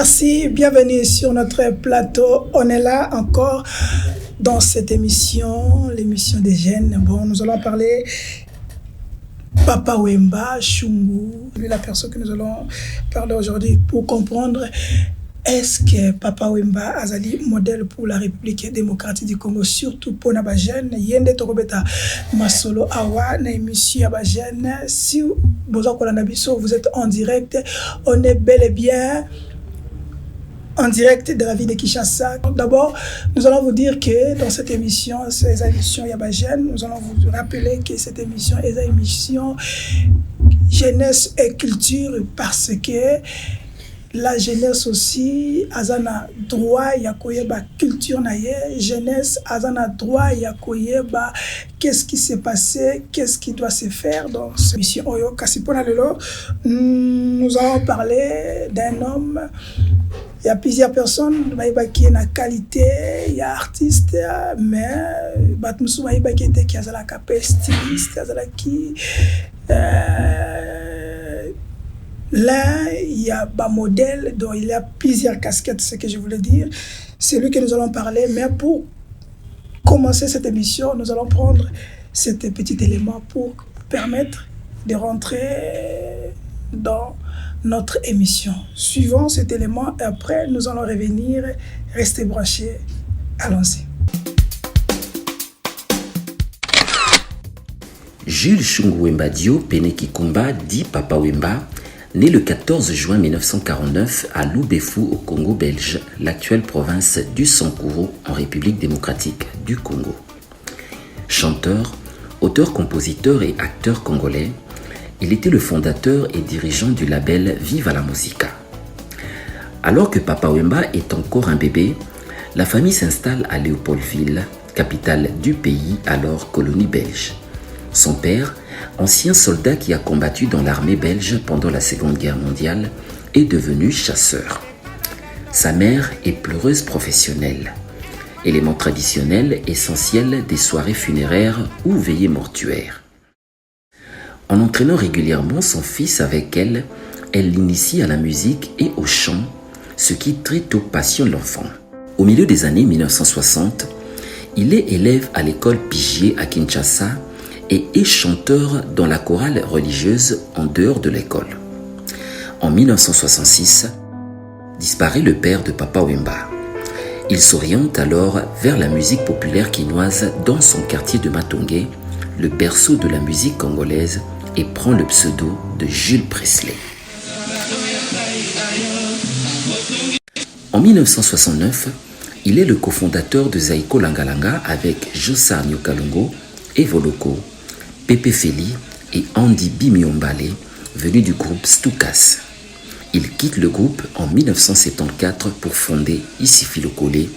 Merci, bienvenue sur notre plateau. On est là encore dans cette émission, l'émission des jeunes. Bon, nous allons parler Papa Wemba Shungu, lui la personne que nous allons parler aujourd'hui pour comprendre est-ce que Papa Wemba Azali modèle pour la République démocratique du Congo, surtout pour les jeunes. Yende Tokobeta Masolo Awa, na émission ya jeunes. Si vous êtes en direct, on est bel et bien en direct de la ville de Kinshasa. D'abord, nous allons vous dire que dans cette émission, ces émissions Yabajen, nous allons vous rappeler que cette émission est une émission jeunesse et culture parce que la jeunesse aussi, azana droit ya koyeba culture na ye, jeunesse azana droit ya koyeba qu'est-ce qui s'est passé, qu'est-ce qui doit se faire dans cette émission. Oyo Kasipona Lelo, nous allons parler d'un homme. Il y a plusieurs personnes qui ont la qualité, il y a artistes, mais qui a la capacité, styliste, là, il y a un modèle dont il y a plusieurs casquettes, c'est ce que je voulais dire. C'est lui que nous allons parler, mais pour commencer cette émission, nous allons prendre cet petit élément pour permettre de rentrer dans notre émission. Suivons cet élément et après nous allons revenir. Restez branchés. Allons-y. Jules Shungu Wemba Dio Peneki Kumba dit Papa Wemba, né le 14 juin 1949 à Lubefou au Congo belge, l'actuelle province du Sankuru en République démocratique du Congo. Chanteur, auteur-compositeur et acteur congolais, il était le fondateur et dirigeant du label Viva la Musica. Alors que Papa Wemba est encore un bébé, la famille s'installe à Léopoldville, capitale du pays, alors colonie belge. Son père, ancien soldat qui a combattu dans l'armée belge pendant la Seconde Guerre mondiale, est devenu chasseur. Sa mère est pleureuse professionnelle, élément traditionnel essentiel des soirées funéraires ou veillées mortuaires. En entraînant régulièrement son fils avec elle, elle l'initie à la musique et au chant, ce qui très tôt passionne l'enfant. Au milieu des années 1960, il est élève à l'école Pigier à Kinshasa et est chanteur dans la chorale religieuse en dehors de l'école. En 1966, disparaît le père de Papa Wemba. Il s'oriente alors vers la musique populaire quinoise dans son quartier de Matongé, le berceau de la musique congolaise, et prend le pseudo de Jules Presley. En 1969, il est le cofondateur de Zaiko Langalanga avec Jossar Nyokalongo, Evo Loco, Pepe Feli et Andy Bimiombale, venus du groupe Stukas. Il quitte le groupe en 1974 pour fonder Isifi Lokole,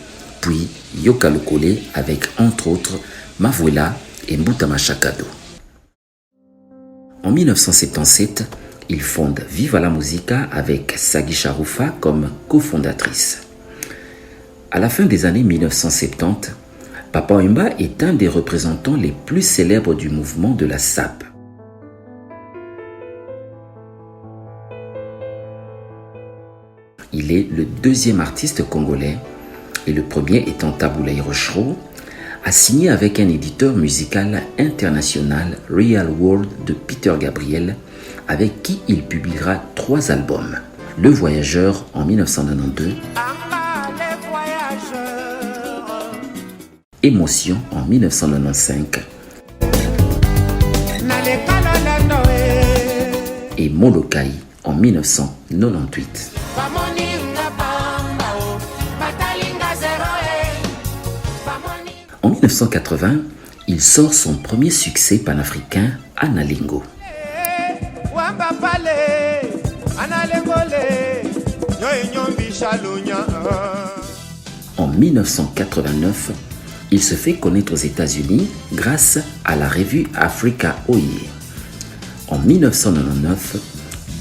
puis Yoka Lokole avec entre autres Mavuela et Mbutama Chakado. En 1977, il fonde Viva la Musica avec Sagi Charoufa comme cofondatrice. À la fin des années 1970, Papa Wemba est un des représentants les plus célèbres du mouvement de la SAP. Il est le deuxième artiste congolais, et le premier étant Taboulaï Rochereau, a signé avec un éditeur musical international, Real World de Peter Gabriel, avec qui il publiera 3 albums. Le Voyageur en 1992, Émotion en 1995 et Molokai en 1998. En 1980, il sort son premier succès panafricain, Analingo. En 1989, il se fait connaître aux États-Unis grâce à la revue Africa Oye. En 1999,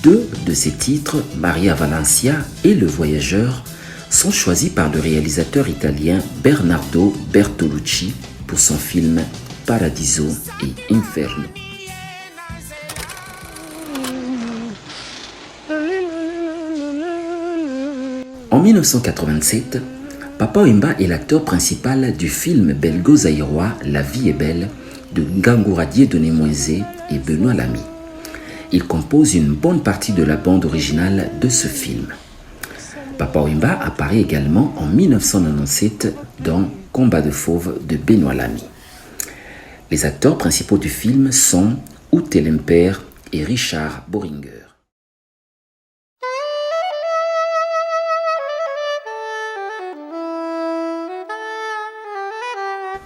2 de ses titres, Maria Valencia et Le Voyageur, sont choisis par le réalisateur italien Bernardo Bertolucci pour son film Paradiso et Inferno. En 1987, Papa Wemba est l'acteur principal du film belgo-zaïrois La vie est belle de Ngangura Dieudonné Moïse et Benoît Lamy. Il compose une bonne partie de la bande originale de ce film. Papa Wemba apparaît également en 1997 dans Combat de fauve de Benoît Lamy. Les acteurs principaux du film sont Outé Lemper et Richard Boringer.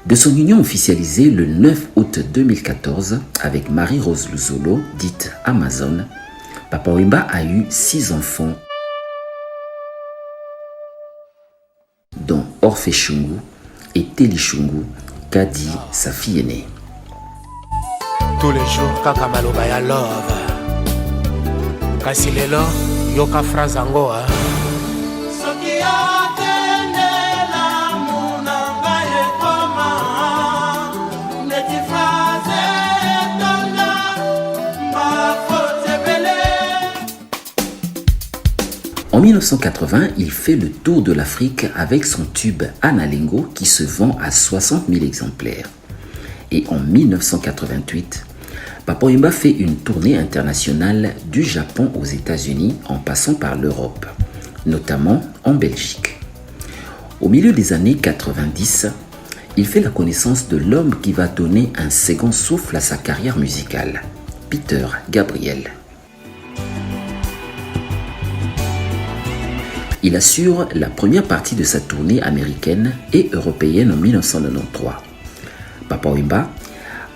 De son union officialisée le 9 août 2014 avec Marie-Rose Luzolo, dite Amazon, Papa Wemba a eu 6 enfants, dont Orphée Chungu et Teli Chungu, qu'a dit sa fille aînée. Tous les jours, kaka maloba ya love. Kasi lelo, yoka phrase angoa. En 1980, il fait le tour de l'Afrique avec son tube Analengo qui se vend à 60 000 exemplaires. Et en 1988, Papa Wemba fait une tournée internationale du Japon aux États-Unis en passant par l'Europe, notamment en Belgique. Au milieu des années 90, il fait la connaissance de l'homme qui va donner un second souffle à sa carrière musicale, Peter Gabriel. Il assure la première partie de sa tournée américaine et européenne en 1993. Papa Wemba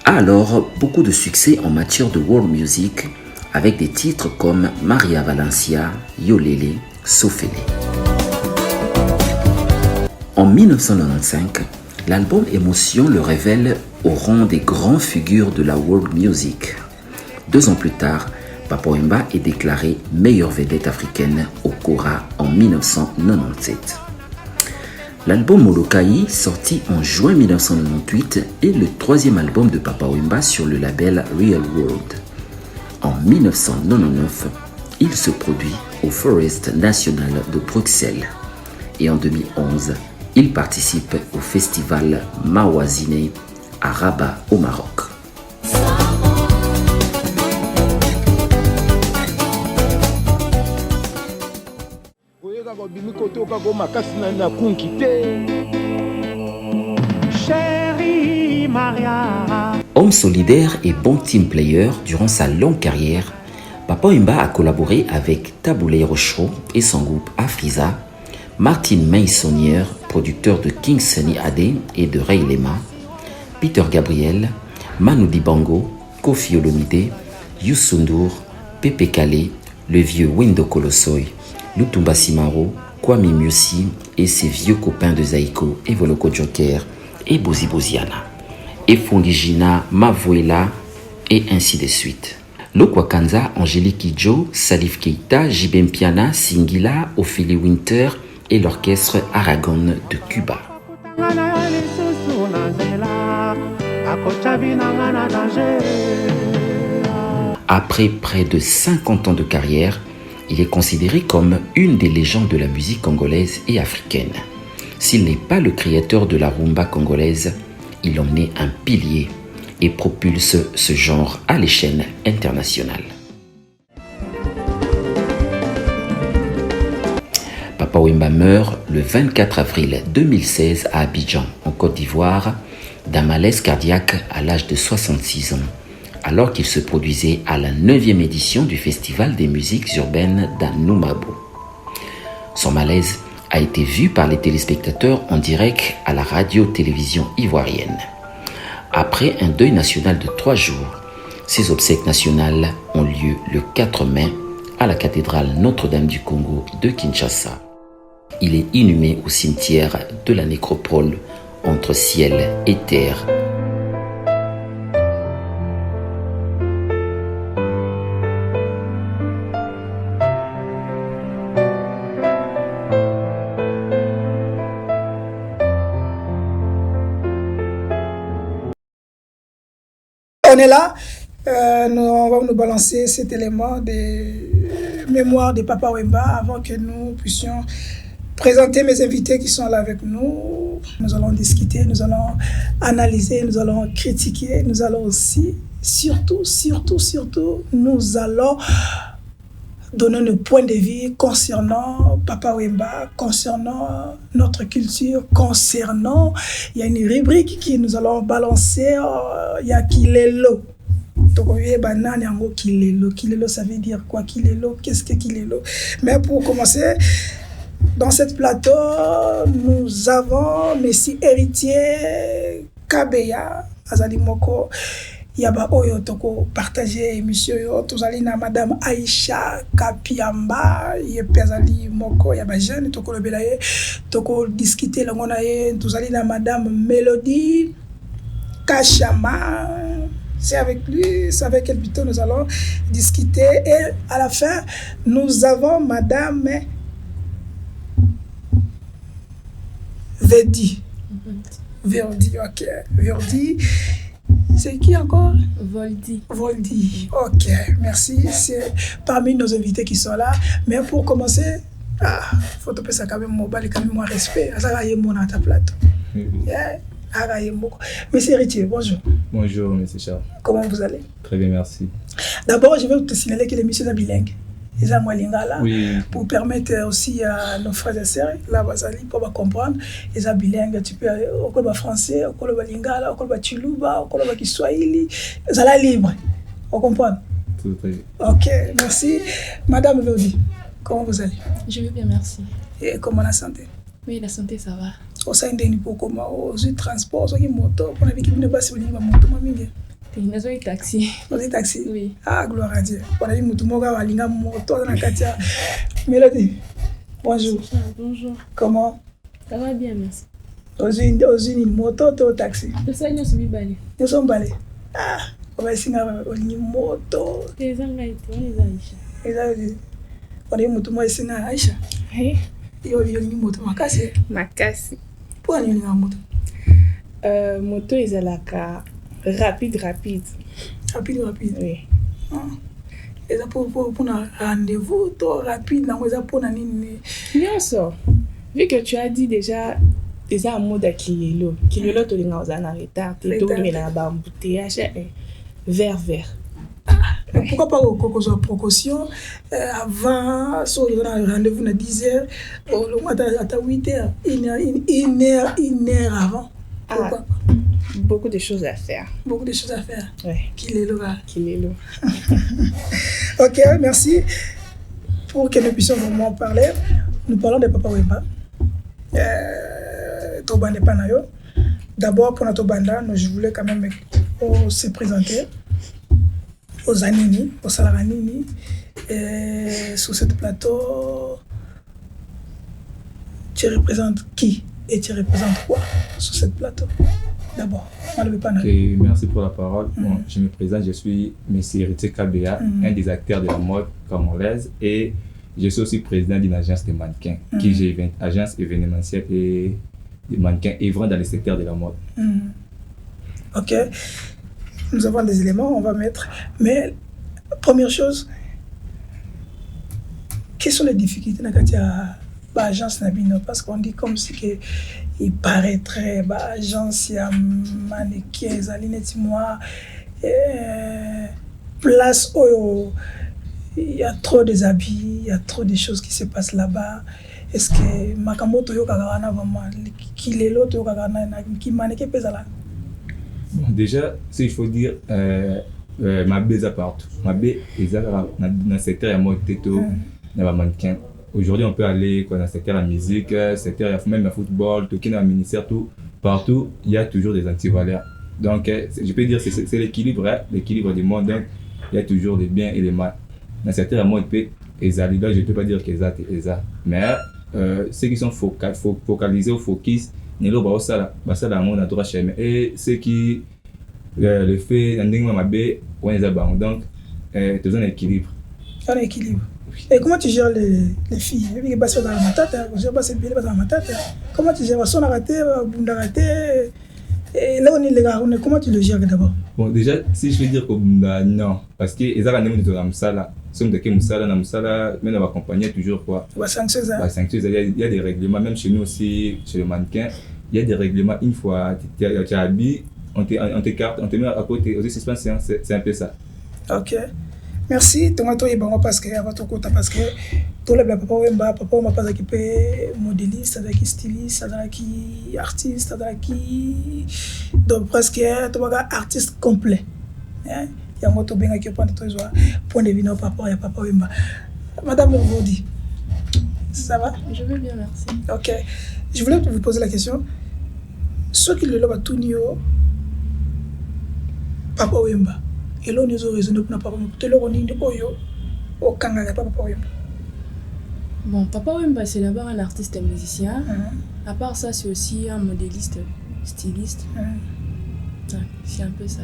a alors beaucoup de succès en matière de world music avec des titres comme Maria Valencia, Yolele, Sofele. En 1995, l'album Émotion le révèle au rang des grandes figures de la world music. 2 ans plus tard, Papa Wemba est déclaré meilleure vedette africaine au Kora en 1997. L'album Molokai, sorti en juin 1998, est le 3e album de Papa Wemba sur le label Real World. En 1999, il se produit au Forest National de Bruxelles. Et en 2011, il participe au festival Mawazine à Rabat au Maroc. Chérie Maria. Homme solidaire et bon team player durant sa longue carrière, Papa Wemba a collaboré avec Taboulé Rochereau et son groupe Afriza, Martin Maissonnière, producteur de King Sunny Adé et de Ray Lema, Peter Gabriel, Manu Dibango, Kofi Olomide, Youssou N'Dour, Pepe Kale, le vieux Wendo Kolosoi, Lutumba Simaro, Kwame Musi et ses vieux copains de Zaiko, Evoloko Joker et Bozi Boziana, Efondigina, Mavuela et ainsi de suite. Lokwakanza, Angélique Kidjo, Salif Keita, Jibem Piana, Singila, Ophélie Winter et l'orchestre Aragon de Cuba. Après près de 50 ans de carrière, il est considéré comme une des légendes de la musique congolaise et africaine. S'il n'est pas le créateur de la rumba congolaise, il en est un pilier et propulse ce genre à l'échelle internationale. Papa Wemba meurt le 24 avril 2016 à Abidjan, en Côte d'Ivoire, d'un malaise cardiaque à l'âge de 66 ans, alors qu'il se produisait à la 9e édition du Festival des musiques urbaines d'Anoumabo. Son malaise a été vu par les téléspectateurs en direct à la radio-télévision ivoirienne. Après un deuil national de 3 jours, ses obsèques nationales ont lieu le 4 mai à la cathédrale Notre-Dame du Congo de Kinshasa. Il est inhumé au cimetière de la nécropole entre ciel et terre. On est là, on va nous balancer cet élément de mémoire de Papa Wemba avant que nous puissions présenter mes invités qui sont là avec nous. Nous allons discuter, nous allons analyser, nous allons critiquer, nous allons aussi, surtout, nous allons donner nos points de vue concernant Papa Wemba, concernant notre culture, concernant, il y a une rubrique que nous allons balancer, il y a Kilelo. Kilelo, ça veut dire quoi? Kilelo, qu'est-ce que Kilelo? Mais pour commencer, dans cette plateau, nous avons Messi Héritier Kabeya, Azali Moko. Yaba oyo toko partager émission yo tozali na madame Aïcha Kapiamba yepezali moko yaba jeune toko lobela ye toko discuter lango na ye tozali na madame Mélodie Kachama. C'est avec lui, c'est avec elle plutôt nous allons discuter et à la fin nous avons madame Verdi, ok, Verdi. C'est qui encore? Voldy. Ok, merci. C'est parmi nos invités qui sont là. Mais pour commencer, faut te ça quand même mobile, quand même moins respect. Ça va y mon à ta plateau. Monsieur Héritier, bonjour. Bonjour, monsieur Charles. Comment vous allez? Très bien, merci. D'abord, je vais te signaler que l'émission est bilingue. Les Amoualingala, oui. Pour permettre aussi à nos frères et sœurs, là, pour comprendre, les bilingues, tu peux, au Koloba français, au Koloba Lingala, au Koloba Chiluba, au Koloba Kiswahili, ça la libre. Vous comprenez? Tout à fait. Ok, merci. Madame Verdi, comment vous allez? Je vais bien, merci. Et comment la santé? Oui, la santé, ça va. Au sein d'un niveau comment, aux transports, aux motos, pour la vie qui ne passe pas, il y a une moto, Nous avons un taxi. Vous avez taxi? Oui. Ah, gloire à Dieu. On a dit que nous avons une moto dans la Katia. Mélodie, bonjour. Bonjour. Comment? Ça va bien, merci. Aux une moto ou au taxi? Nous sommes balés. Nous sommes balés. Ah, on va essayer une moto. Les Aïcha. On a dit que nous avons Aïcha. Oui. Et on a dit une moto. Makasi. Pourquoi on a une moto? Moto est à la rapide. Rapide. Oui. Et ça pour un rendez-vous, toi, rapide, non, ça pour un bien sûr. Vu que tu as dit déjà un mot de Kilelo, tu es en retard, tu es en embouteillage, vert. Pourquoi pas au précaution avant, sur le rendez-vous à 10h, à 8h, une heure avant? Pourquoi? Beaucoup de choses à faire. Oui. Kilelo. Ok, merci. Pour que nous puissions vraiment parler, nous parlons de Papa Wemba. Tobanda Panayo. D'abord, pour notre banda, je voulais quand même se présenter aux Anini, aux Salaranini, sur ce plateau. Tu représentes qui et tu représentes quoi sur ce plateau? D'abord, okay, merci pour la parole. Bon, je me présente, je suis Messi Héritier Kabeya, un des acteurs de la mode congolaise et je suis aussi président d'une agence de mannequins, qui j'ai une agence événementielle et des mannequins œuvrant dans le secteur de la mode. Ok, nous avons des éléments, on va mettre. Mais première chose, quelles sont les difficultés dans l'agence Nabino? Parce qu'on dit comme si que il paraîtrait agence ya mannequin zalineti moi place où il y a trop de habits, il y a trop de choses qui se passent là-bas. Est-ce que makamoto yo kagana vraiment kilelo to kagana ki mannequin pesala? Bon, déjà, il faut dire ma beza partout. Ma bé dans le secteur de mode teto na mannequin. Aujourd'hui, on peut aller dans le secteur de la musique, secteur même le football, tout dans le ministère, tout. Partout, il y a toujours des antivaleurs. Donc, je peux dire que c'est l'équilibre du monde. Donc, il y a toujours des biens et des mal. Dans le secteur de la mode, je ne peux pas dire que c'est ça. Mais ceux qui sont focalisés au focus, et ceux qui le fait, donc, c'est un équilibre. Un équilibre. Et comment tu gères les filles? Comment tu gères son raté, et là on est les gars, comment tu le gères d'abord? Bon, déjà, si je veux dire que non, parce que les gens comme ça là, Si on dit que Moussala, mais on va accompagner toujours quoi. Il y a des règlements, même chez nous aussi, chez le mannequin, il y a des règlements. Une fois tu es habillé, on t'écarte, on te met à côté aux suspensions, c'est un peu ça. Ok. Merci. Tomato est bon parce que avant tout parce que tout le papa m'a pas équipé modéliste, avec styliste, avec artiste, avec donc presque tout artiste complet. Hein? Il y a un moto bien qui prend tout ça point de vue non papa et papa Wemba. Madame Rodi. Ça va? Je vais bien, merci. Ok. Je voulais vous poser la question. Ceux qui le lobent à tout niveau, papa Wemba. Et là, nous avons raisonné pour ne pas Bon, Papa Wemba, c'est d'abord un artiste et musicien. À part ça, c'est aussi un modéliste, styliste. Ouais, c'est un peu ça.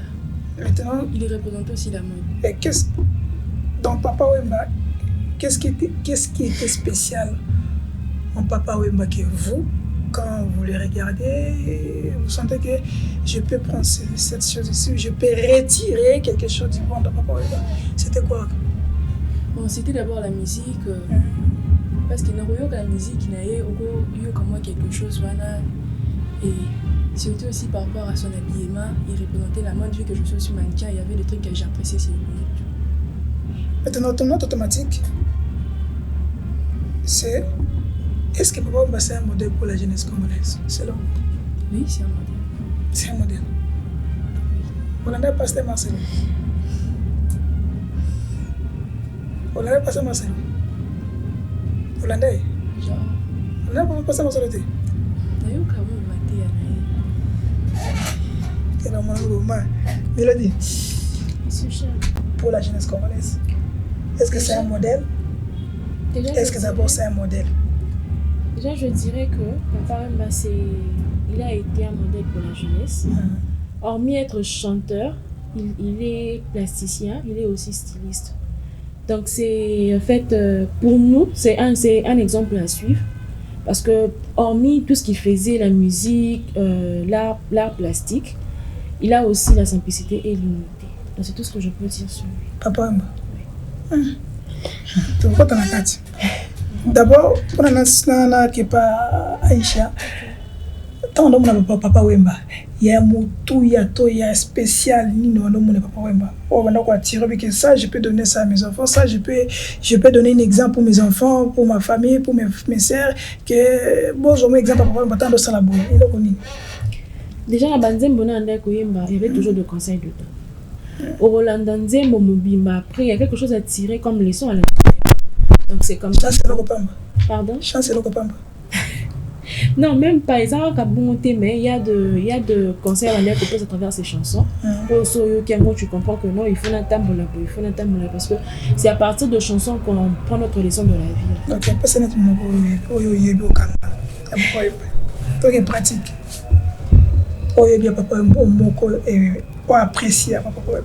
Maintenant, il représente aussi la mode. Et dans Papa Wemba, qu'est-ce qui était spécial en Papa Wemba que vous, quand vous les regardez, vous sentez que je peux prendre cette chose ici, je peux retirer quelque chose du bon de Papa Wemba. C'était quoi? Bon, c'était d'abord la musique. Parce qu'il n'y a pas la musique, il y a eu comme moi quelque chose. Voilà. Et surtout aussi par rapport à son habillement, il représentait la mode. Vu que je suis aussi mannequin, il y avait des trucs que j'appréciais chez lui. Maintenant, ton note automatique, c'est... Est-ce que Papa Wemba c'est un modèle pour la jeunesse congolaise? C'est là? Oui, c'est un modèle. C'est un modèle. Hollandais Pasteur Marcelo. Hollandais Pasteur Marcelo. Hollandais. Genre. Hollandais Pasteur Marcelo. D'ailleurs, quand même, il y a un Mélodie. Monsieur. Pour la jeunesse congolaise. Est-ce que c'est un modèle? Est-ce que d'abord c'est un modèle? Déjà, je dirais que Papa Wemba, il a été un modèle pour la jeunesse. Hormis être chanteur, il est plasticien, il est aussi styliste. Donc, c'est en fait, pour nous, c'est un exemple à suivre. Parce que, hormis tout ce qu'il faisait, la musique, l'art plastique, il a aussi la simplicité et l'unité. Donc, c'est tout ce que je peux dire sur lui. Papa Wemba. Oui. Tu vois, t'en as quatre. D'abord, pour la qui pas Aïcha, tant de Papa Wemba, il y a un mot il y a spécial, Papa Wemba. Oh, maintenant quoi tirer que ça, je peux donner ça à mes enfants, ça je peux donner un exemple pour mes enfants, pour ma famille, pour mes sœurs, que bon, j'ai un exemple pour Papa Wemba, tant de ça la bonne. Il est connu. Déjà, à Banzembo Nanda Koyemba, il y avait toujours de conseils de temps. Au Roland Nzembo Mobimba, après, il y a quelque chose à tirer comme leçon à la. Donc c'est comme ça. Chance le Kopamba. Pardon? Chance le Kopamba. Non, même par exemple, mais il y a de conseils à l'air que pose à travers ces chansons. Pour tu comprends que non, il faut un tambour parce que c'est à partir de chansons qu'on prend notre leçon de la vie. Donc, il n'y a pas de c'est pratique. Pour apprécier Papa Wemba.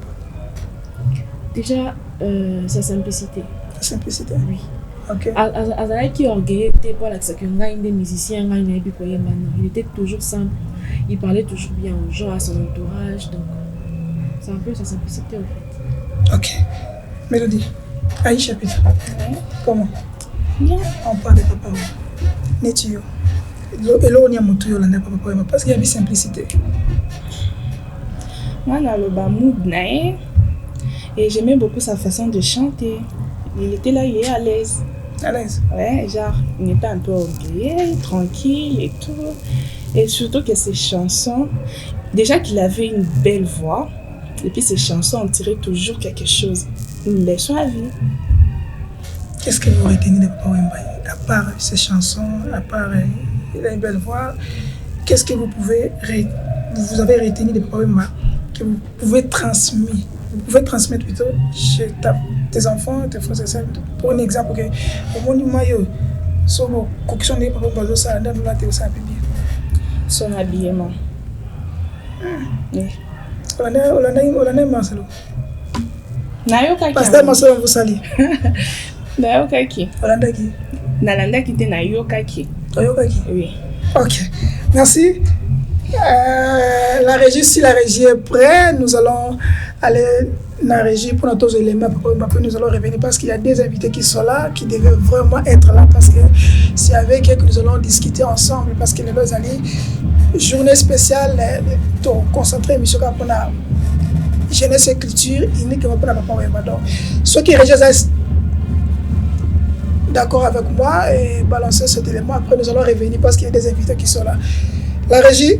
Déjà, sa simplicité. La simplicité? Oui. Ok. Azalaki orgueilleux pour l'accès que des musiciens, il était toujours simple. Il parlait toujours bien aux gens, à son entourage. Donc, c'est un peu sa simplicité en fait. Ok. Mélodie. Aïcha Peter. Ouais. Comment? Bien. On parle de Papa Wemba. Netio. Et là, on y a mon tour là, Papa Wemba parce qu'il y a une simplicité. Moi, dans le bamoud, et j'aimais beaucoup sa façon de chanter. Il était là, il est à l'aise. À l'aise? Ouais, genre, il était un peu orgueilleux, tranquille et tout. Et surtout que ses chansons, déjà qu'il avait une belle voix, et puis ses chansons, on tirait toujours quelque chose, une leçon à vie. Qu'est-ce que vous retenez de Papa Wemba? À part ses chansons, à part il a une belle voix, qu'est-ce que vous avez retenu de Papa Wemba que vous pouvez transmettre? Vous pouvez transmettre plutôt chez tes enfants, tes frères et sœurs. Pour un exemple, au moment où son coction de Papa Wemba, ça a bien. Son habillement. Oui. Hollandais Marcelo. Nayoka Pasteur Marcelo vous salue. Nayoka qui? Hollandais qui? Nalanda qui était Nayoka qui? Nayoka qui? Oui. Ok. Merci. La régie, si la régie est prête, nous allons aller la régie pour nos éléments. Nous allons revenir parce qu'il y a des invités qui sont là, qui devaient vraiment être là parce que c'est avec eux que nous allons discuter ensemble parce que les deux années, journée spéciale, concentrée émission pour la jeunesse et culture, uniquement pour la Papa Wemba. Donc, ceux qui réagissent d'accord avec moi et balancer cet élément, après nous allons revenir parce qu'il y a des invités qui sont là. La régie.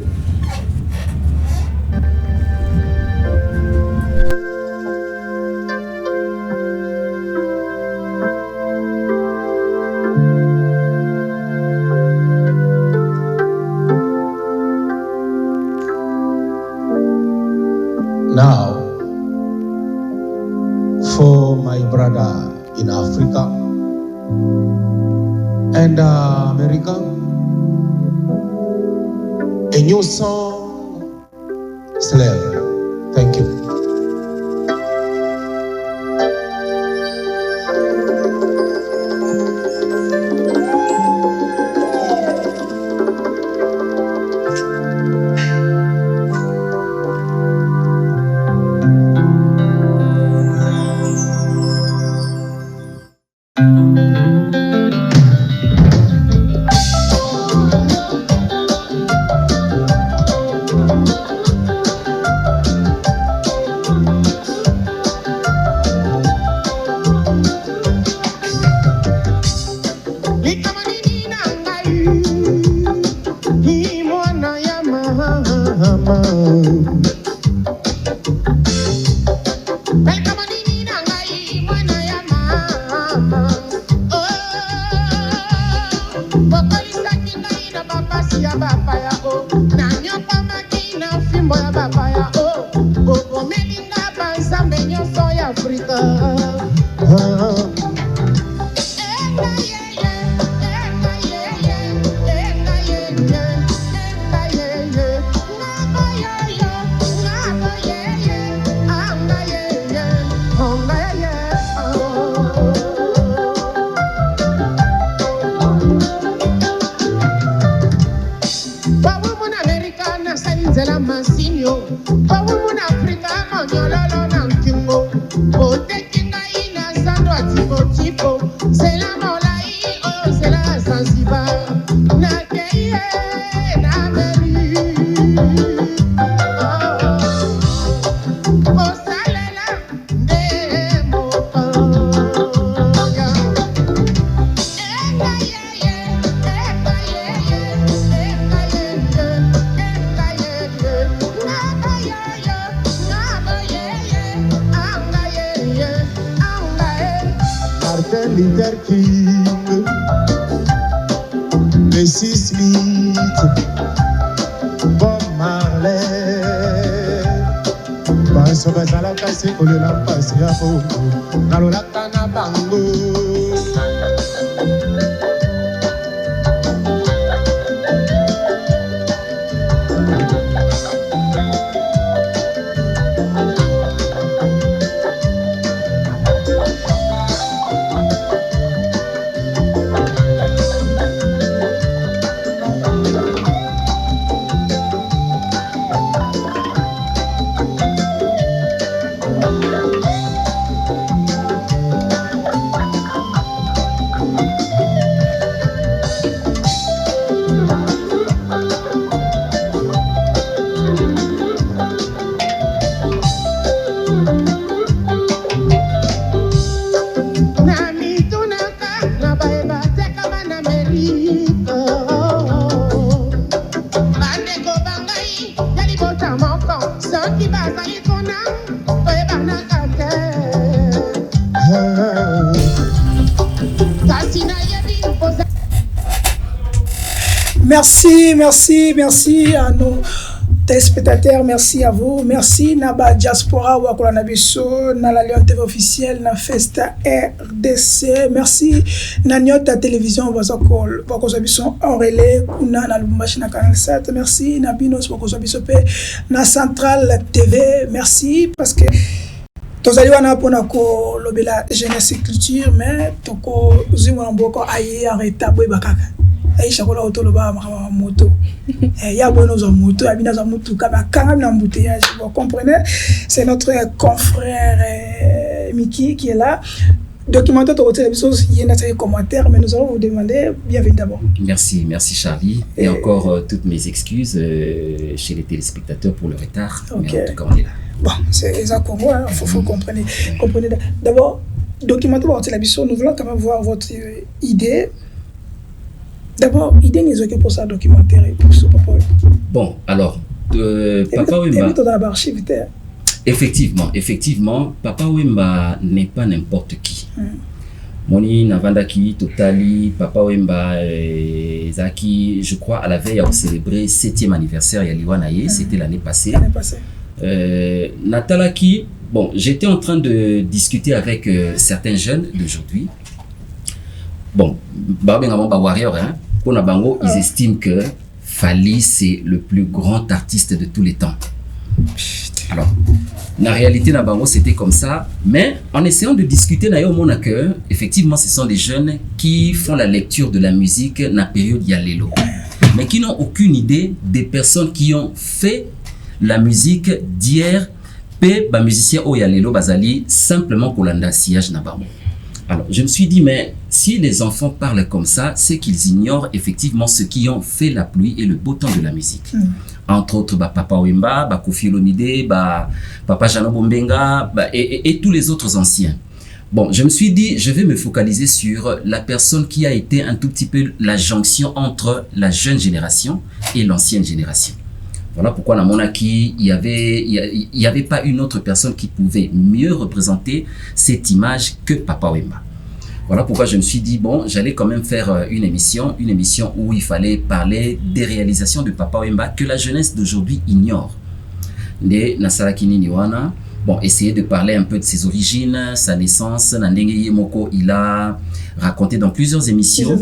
Now, for my brother in Africa and America, a new song, Slave. Thank you. Luther King, Bessie Smith, Bob Marley, Baso Bazala Kasi Kolela Pasi Yabo, Nalola Kana Bango. Merci à nos téléspectateurs, merci à vous, merci Naba Diaspora ou à Nabiso, na la Lyon TV officielle, na Festa RDC, merci Nanyota Télévision, Bakozabiso en relais, Kuna na Lubumbashi na Canal 7, merci Nabinos Bakozabiso na Centrale TV, merci parce que tozali wana pona ko lobela jeunesse et culture mais toko zimwa mboko aye en retard boy bakaka Aïcha kola auto le ba moto. Ya bono za moto, abina za moto kama kanga na embouteillage. Vous comprenez? C'est notre confrère Miki qui est là. Documentaire de télévision, il y a des commentaires, mais nous allons vous demander bienvenue d'abord. Merci Charlie. Et encore toutes mes excuses chez les téléspectateurs pour le retard. Okay. Mais en tout cas, on est là. Bon, c'est ça pour moi, il faut comprendre. D'abord, documentaire de télévision, nous voulons quand même voir votre idée. D'abord, idée n'est pas pour ça documentaire et pour ce papa. Bon, alors, Papa Wemba. Effectivement, Papa Wemba n'est pas n'importe qui. Moni Navandaki, Totali, Papa Wemba, Zaki, je crois, à la veille, à célébrer 7e anniversaire, Yaliwanaye, c'était l'année passée. Natalaki, bon, j'étais en train de discuter avec certains jeunes d'aujourd'hui. Bon, Warrior, hein, pour Nabango, ils estiment que Fally, c'est le plus grand artiste de tous les temps. Alors, la réalité Nabango, c'était comme ça, mais en essayant de discuter, effectivement, ce sont des jeunes qui font la lecture de la musique dans la période Yalelo, mais qui n'ont aucune idée des personnes qui ont fait la musique d'hier, pe ba musicien au Yalelo Bazali, simplement pour l'anda sillage Nabango. Alors, je me suis dit, mais si les enfants parlent comme ça, c'est qu'ils ignorent effectivement ceux qui ont fait la pluie et le beau temps de la musique. Entre autres, Papa Wemba, Kofi Olomide, Papa Jeannot Bombenga et tous les autres anciens. Bon, je me suis dit, je vais me focaliser sur la personne qui a été un tout petit peu la jonction entre la jeune génération et l'ancienne génération. Voilà pourquoi dans mon acquis, il y avait pas une autre personne qui pouvait mieux représenter cette image que Papa Wemba. Voilà pourquoi je me suis dit, bon, j'allais quand même faire une émission où il fallait parler des réalisations de Papa Wemba que la jeunesse d'aujourd'hui ignore. Bon, essayer de parler un peu de ses origines, sa naissance. Nandenge Yemoko, il a raconté dans plusieurs émissions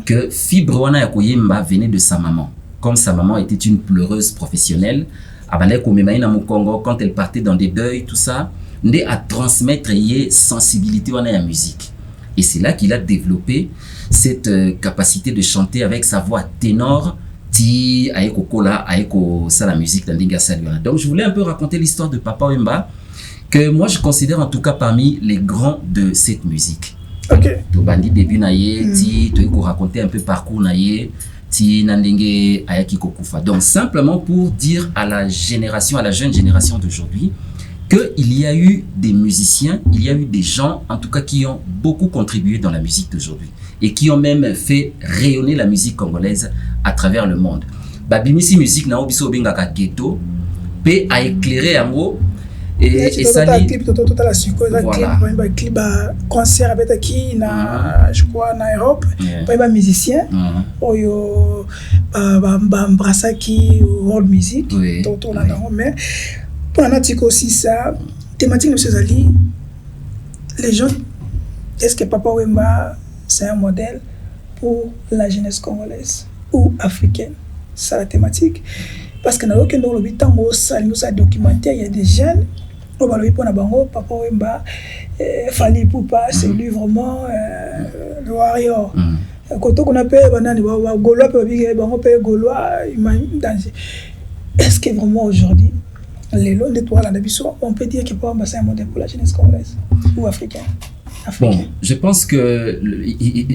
que Fibre Wana Yakoyemba venait de sa maman. Comme sa maman était une pleureuse professionnelle, quand elle partait dans des deuils, tout ça, ndé à transmettre une sensibilité à la musique. Et c'est là qu'il a développé cette capacité de chanter avec sa voix ténor, ti aeko kola aeko ça la musique d'Andinga Saliwana. Donc je voulais un peu raconter l'histoire de Papa Wemba que moi je considère en tout cas parmi les grands de cette musique. OK. To bandi début naie, ti to eko raconter un peu parcours naie. Donc simplement pour dire à la jeune génération d'aujourd'hui qu'il y a eu des musiciens, il y a eu des gens en tout cas qui ont beaucoup contribué dans la musique d'aujourd'hui et qui ont même fait rayonner la musique congolaise à travers le monde. Babimisi musique na obiso bengaka ghetto pe a éclairé yango et ça li clip concert avec qui na je crois na Europe pas musicien oyo Brasaki world music tout on a mais pour un article aussi ça thématique monsieur Zali les gens est-ce que Papa Wemba c'est un modèle pour la jeunesse congolaise ou africaine, c'est la thématique parce que dans aucun dans le temps ça nous a documenté il y a des jeunes on va le répondre à Bango Papa Wemba Fally Ipupa c'est lui vraiment le warrior quand on appelle banane Gaulois peut dire Bango peut Gaulois est-ce que vraiment aujourd'hui les longs de toi là on peut dire que Papa Wemba c'est un modèle pour la jeunesse congolaise ou africaine? Bon, je pense que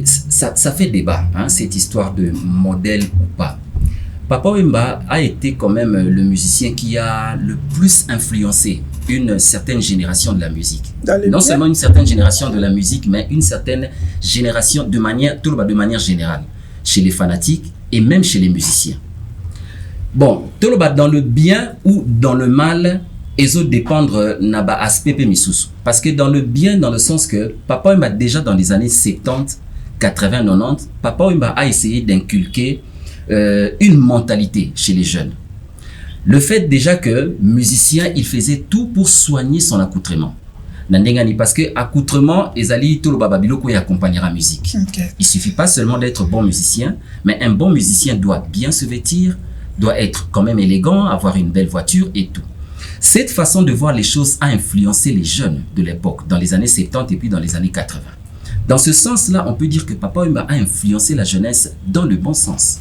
ça fait débat, hein, cette histoire de modèle ou pas. Papa Wemba a été quand même le musicien qui a le plus influencé une certaine génération de la musique. Non seulement une certaine génération de la musique, mais une certaine génération de manière générale, chez les fanatiques et même chez les musiciens. Bon, dans le bien ou dans le mal, ils ont dépendre naba aspect misusu. Parce que dans le bien, dans le sens que Papa Wemba déjà dans les années 70, 80, 90, Papa Wemba a essayé d'inculquer une mentalité chez les jeunes. Le fait déjà que musicien, il faisait tout pour soigner son accoutrement. Parce que accoutrement, ezali tout le babiloko y accompagner la musique. Il suffit pas seulement d'être bon musicien, mais un bon musicien doit bien se vêtir, doit être quand même élégant, avoir une belle voiture et tout. Cette façon de voir les choses a influencé les jeunes de l'époque, dans les années 70 et puis dans les années 80. Dans ce sens-là, on peut dire que Papa Wemba a influencé la jeunesse dans le bon sens.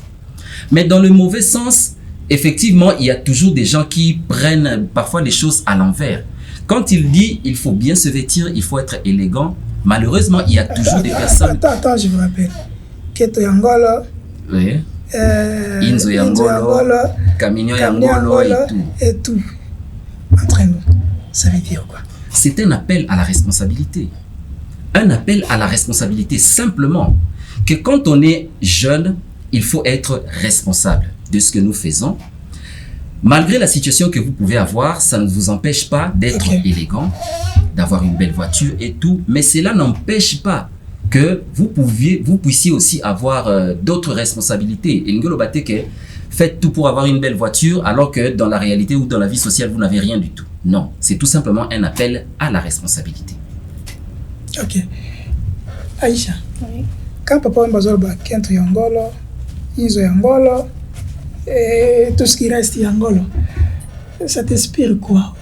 Mais dans le mauvais sens, effectivement, il y a toujours des gens qui prennent parfois les choses à l'envers. Quand il dit il faut bien se vêtir, il faut être élégant, malheureusement, il y a toujours des personnes... Attends, je vous rappelle. Keto Yangolo, Oui. Inzo Yangolo, Camino Yangolo et tout. Entre nous, ça veut dire quoi? C'est un appel à la responsabilité. Un appel à la responsabilité, simplement. Que quand on est jeune, il faut être responsable de ce que nous faisons. Malgré la situation que vous pouvez avoir, ça ne vous empêche pas d'être élégant, d'avoir une belle voiture et tout, mais cela n'empêche pas que vous puissiez aussi avoir d'autres responsabilités. Et Ngolo Bateke, faites tout pour avoir une belle voiture, alors que dans la réalité ou dans la vie sociale, vous n'avez rien du tout. Non, c'est tout simplement un appel à la responsabilité. Ok. Aïcha, Oui. quand Papa Wemba Zolba, Kento Yangolo, Inzo Yangolo, et tout ce qui reste Yangolo, ça t'inspire quoi?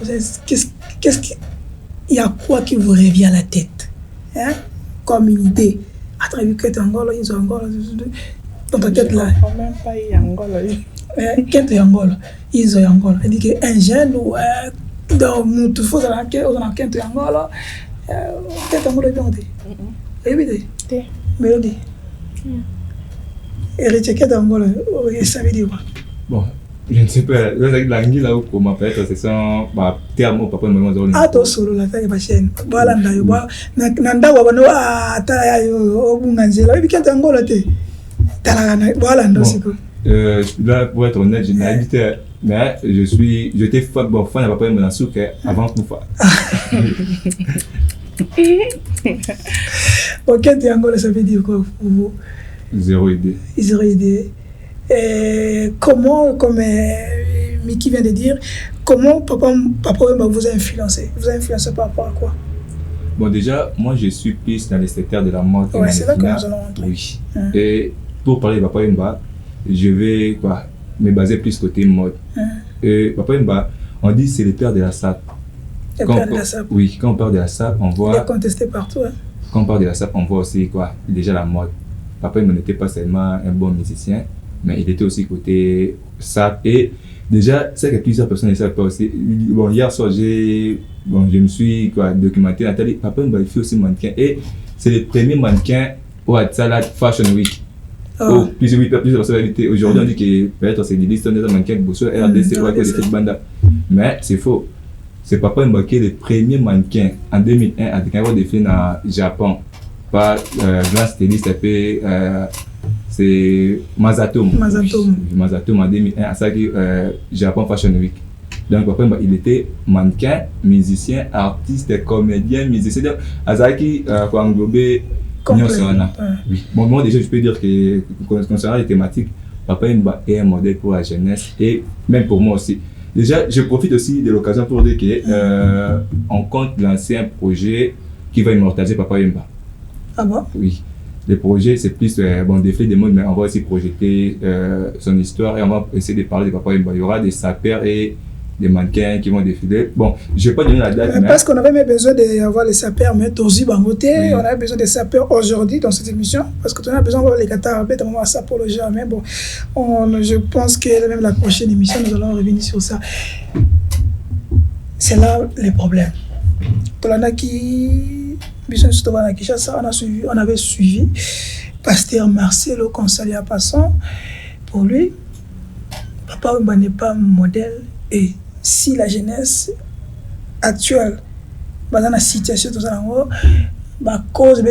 Il y a quoi qui vous revient à la tête, hein? Comme une idée, à travers Kento Yangolo, Inzo Yangolo, dans ta tête là. Même pas Yangolo. Kento Yangolo, Inzo Yangolo. Elle dit qu'un jeune ou dans nous, tout faut dans Kento Yangolo, Kento Yangolo est bien dit. Évidemment. Mélodie. Et Kento Yangolo, ça veut dire quoi? Bon, je ne sais pas. L'anglais là où on m'appelle, c'est ça. Terme Papa Wemba Zolo. Ah, toi solo la taille machine. Voilà, ndayo. Nanda wa bano ata yo obunganzela. Ebi Kento Yangolo te. Talana. Voilà, ndo siko. Là, pour être honnête, je n'habitais, mais j'étais fan de Papa Wemba Nasuke avant Koufa. Bon, Kento Yangolo, ça veut dire quoi pour vous? Zéro idée. Zéro idée. Et comment, comme Miki vient de dire, comment Papa Wemba vous a influencé? Vous a influencé par rapport à quoi? Bon, déjà, moi, je suis plus dans le secteur de la mode. Ouais, c'est là que nous allons rentrer. Oui. Et pour parler de Papa Wemba, je vais me baser plus côté mode. Et Papa Wemba, on dit que c'est le père de la SAP. Le père de la SAP. Oui, quand on parle de la SAP, on voit... Il est contesté partout. Hein. Quand on parle de la SAP, on voit aussi déjà la mode. Papa Wemba n'était pas seulement un bon musicien, mais il était aussi côté SAP. Et déjà, c'est que plusieurs personnes ne savent pas aussi. Bon, hier soir, je me suis documenté. Nathalie, Papa Wemba, il fait aussi mannequin. Et c'est le premier mannequin au Atsala Fashion Week. Oh, plusieurs personnalités. Aujourd'hui, on dit que peut-être c'est des listes, on est un mannequin de RDC, des bandas. Mais c'est faux. C'est Papa Wemba qui est le premier mannequin en 2001 à avoir défilé dans le Japon par grand styliste c'est Masatom en 2001 à ça Japon Fashion Week. Donc Papa Wemba, il était mannequin, musicien, artiste, comédien, musicien. Azaki pour englober oui. Bon, moi déjà je peux dire que concernant les thématiques, Papa Wemba est un modèle pour la jeunesse et même pour moi aussi. Déjà, je profite aussi de l'occasion pour dire qu'on compte lancer un projet qui va immortaliser Papa Wemba. Ah bon? Oui. Le projet, c'est plus défilé des modes, mais on va aussi projeter son histoire et on va essayer de parler de Papa Wemba. Il y aura des sapeurs et des mannequins qui vont défiler. Bon, je ne vais pas donner la date. Parce qu'on avait même besoin d'avoir les sapeurs, mais Tozi Bangote, on avait besoin des sapeurs aujourd'hui dans cette émission, parce qu'on a besoin d'avoir les Qatar, peut-être on va ça pour le genre, mais bon, je pense que même la prochaine émission, nous allons revenir sur ça. C'est là les problèmes. On avait suivi Pasteur Marcelo Consalia passant. Pour lui, Papa Wemba n'est pas un modèle. Et si la jeunesse actuelle, dans la situation, cause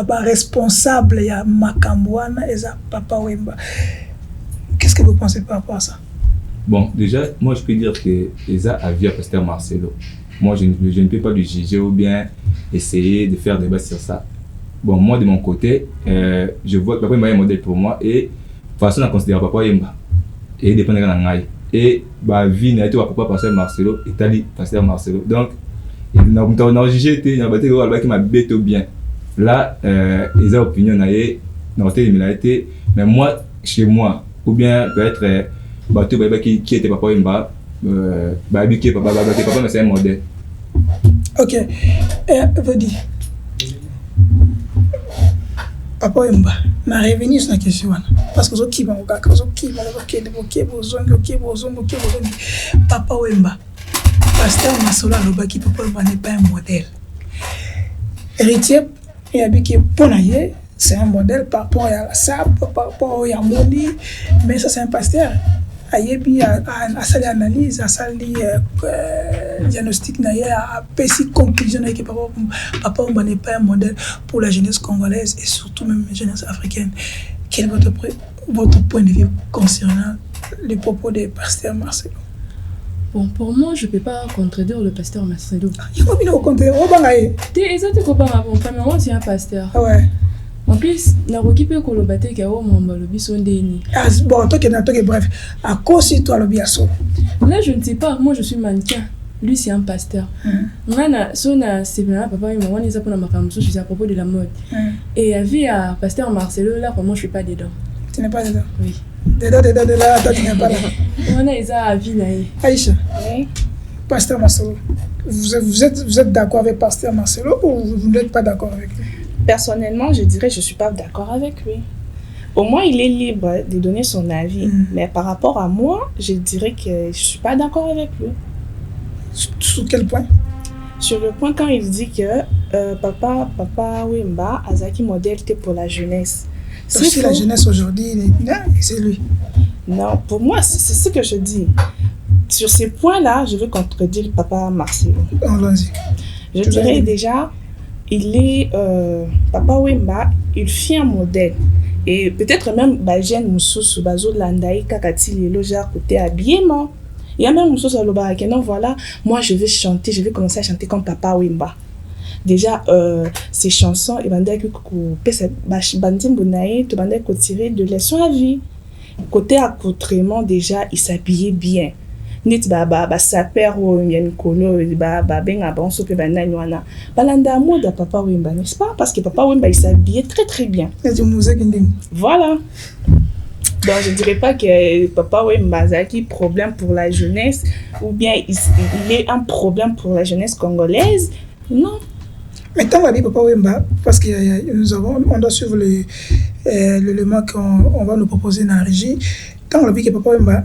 responsable, il y a Makambouana et Papa Wemba. Qu'est-ce que vous pensez par rapport à ça? Bon, déjà, moi je peux dire que Eza a vu à Pasteur Marcelo. Moi je ne peux pas lui juger ou bien essayer de faire débat sur ça. Bon, moi de mon côté, je vois que Papa Wemba est un modèle pour moi et de toute façon on considère Papa Wemba. Et dépend de la et ma vie n'a été pas Pasteur Marcelo et Tali Pasteur Marcelo. Donc, on a jugé qui m'a bête bien. Là, ils ont opinion mais moi, chez moi, ou bien peut-être qui était Papa Wemba, Papa, mais c'est un modèle. Ok, Vodi. Papa Wemba, na revenu sur la question. Parce que ce qui va au cas, Papa Wemba, Pasteur Masola Lobaki, Papa Wemba n'est pas un modèle. Héritier, il y a qui Ponaye, c'est un modèle par rapport à ça, par rapport à Moni, mais ça c'est un pasteur. Ayebi a sali analyse, a sali diagnostic, a pessi conclusion que Papa Wemba n'est pas un modèle pour la jeunesse congolaise et surtout même la jeunesse africaine. Quel est votre point de vue concernant les propos des pasteurs Marcelo? Bon, pour moi, je ne peux pas contredire le pasteur Marcelo. Il faut bien contredire. Tu es copain avant, premièrement, c'est un pasteur. Ouais. En plus, Naroki peut kolobate qui a au moment le bison déni. Ah bon, toi qui es bref, à cause de toi le biasso. Là, je ne sais pas, moi je suis mannequin. Lui, c'est un pasteur. Moi, c'est bien, papa et maman, ils apprennent à ma femme, je suis à propos de la mode. Et il y avait un pasteur Marcelo, là, pour moi, je ne suis pas dedans. Tu n'es pas dedans? Oui. Dedans, toi, tu n'es pas là. On a ils a vie naïe. Aïcha, Oui. pasteur Marcelo, vous êtes d'accord avec pasteur Marcelo ou vous n'êtes pas d'accord avec lui? Personnellement, je dirais que je ne suis pas d'accord avec lui. Au moins, il est libre de donner son avis. Mais par rapport à moi, je dirais que je ne suis pas d'accord avec lui. Sur quel point? Sur le point quand il dit que Papa Wemba a zaki modèle pour la jeunesse. Si la jeunesse aujourd'hui, c'est lui. Non, pour moi, c'est ce que je dis. Sur ces points-là, je veux contredire le Papa Marcelo. Allons-y. Je dirais déjà, Papa Wemba, il fait un modèle. Et peut-être même, Bajen Moussous, Bazo Landaï, Kakati, Lelo, genre côté habillement. Il y a même Moussous à l'Obarake. Non, voilà, moi je vais chanter, je vais commencer à chanter comme Papa Wemba. Déjà, ces chansons, il va dire que Bandim Bonaï, tu vas dire qu'on tirait de leçons à vie. Côté accoutrement, déjà, il s'habillait bien. Nit saper ou Mikolo, benga bon sope banani wana. Balanda mode Papa Wemba, n'est-ce pas? Parce que Papa Wemba il s'habillait très très bien. Voilà. Donc je dirais pas que Papa Wemba a un problème pour la jeunesse ou bien il est un problème pour la jeunesse congolaise. Non. Mais tant qu'on dit Papa Wemba, parce que on doit suivre l'élément qu'on va nous proposer dans la régie. Tant qu'on dit que Papa Wemba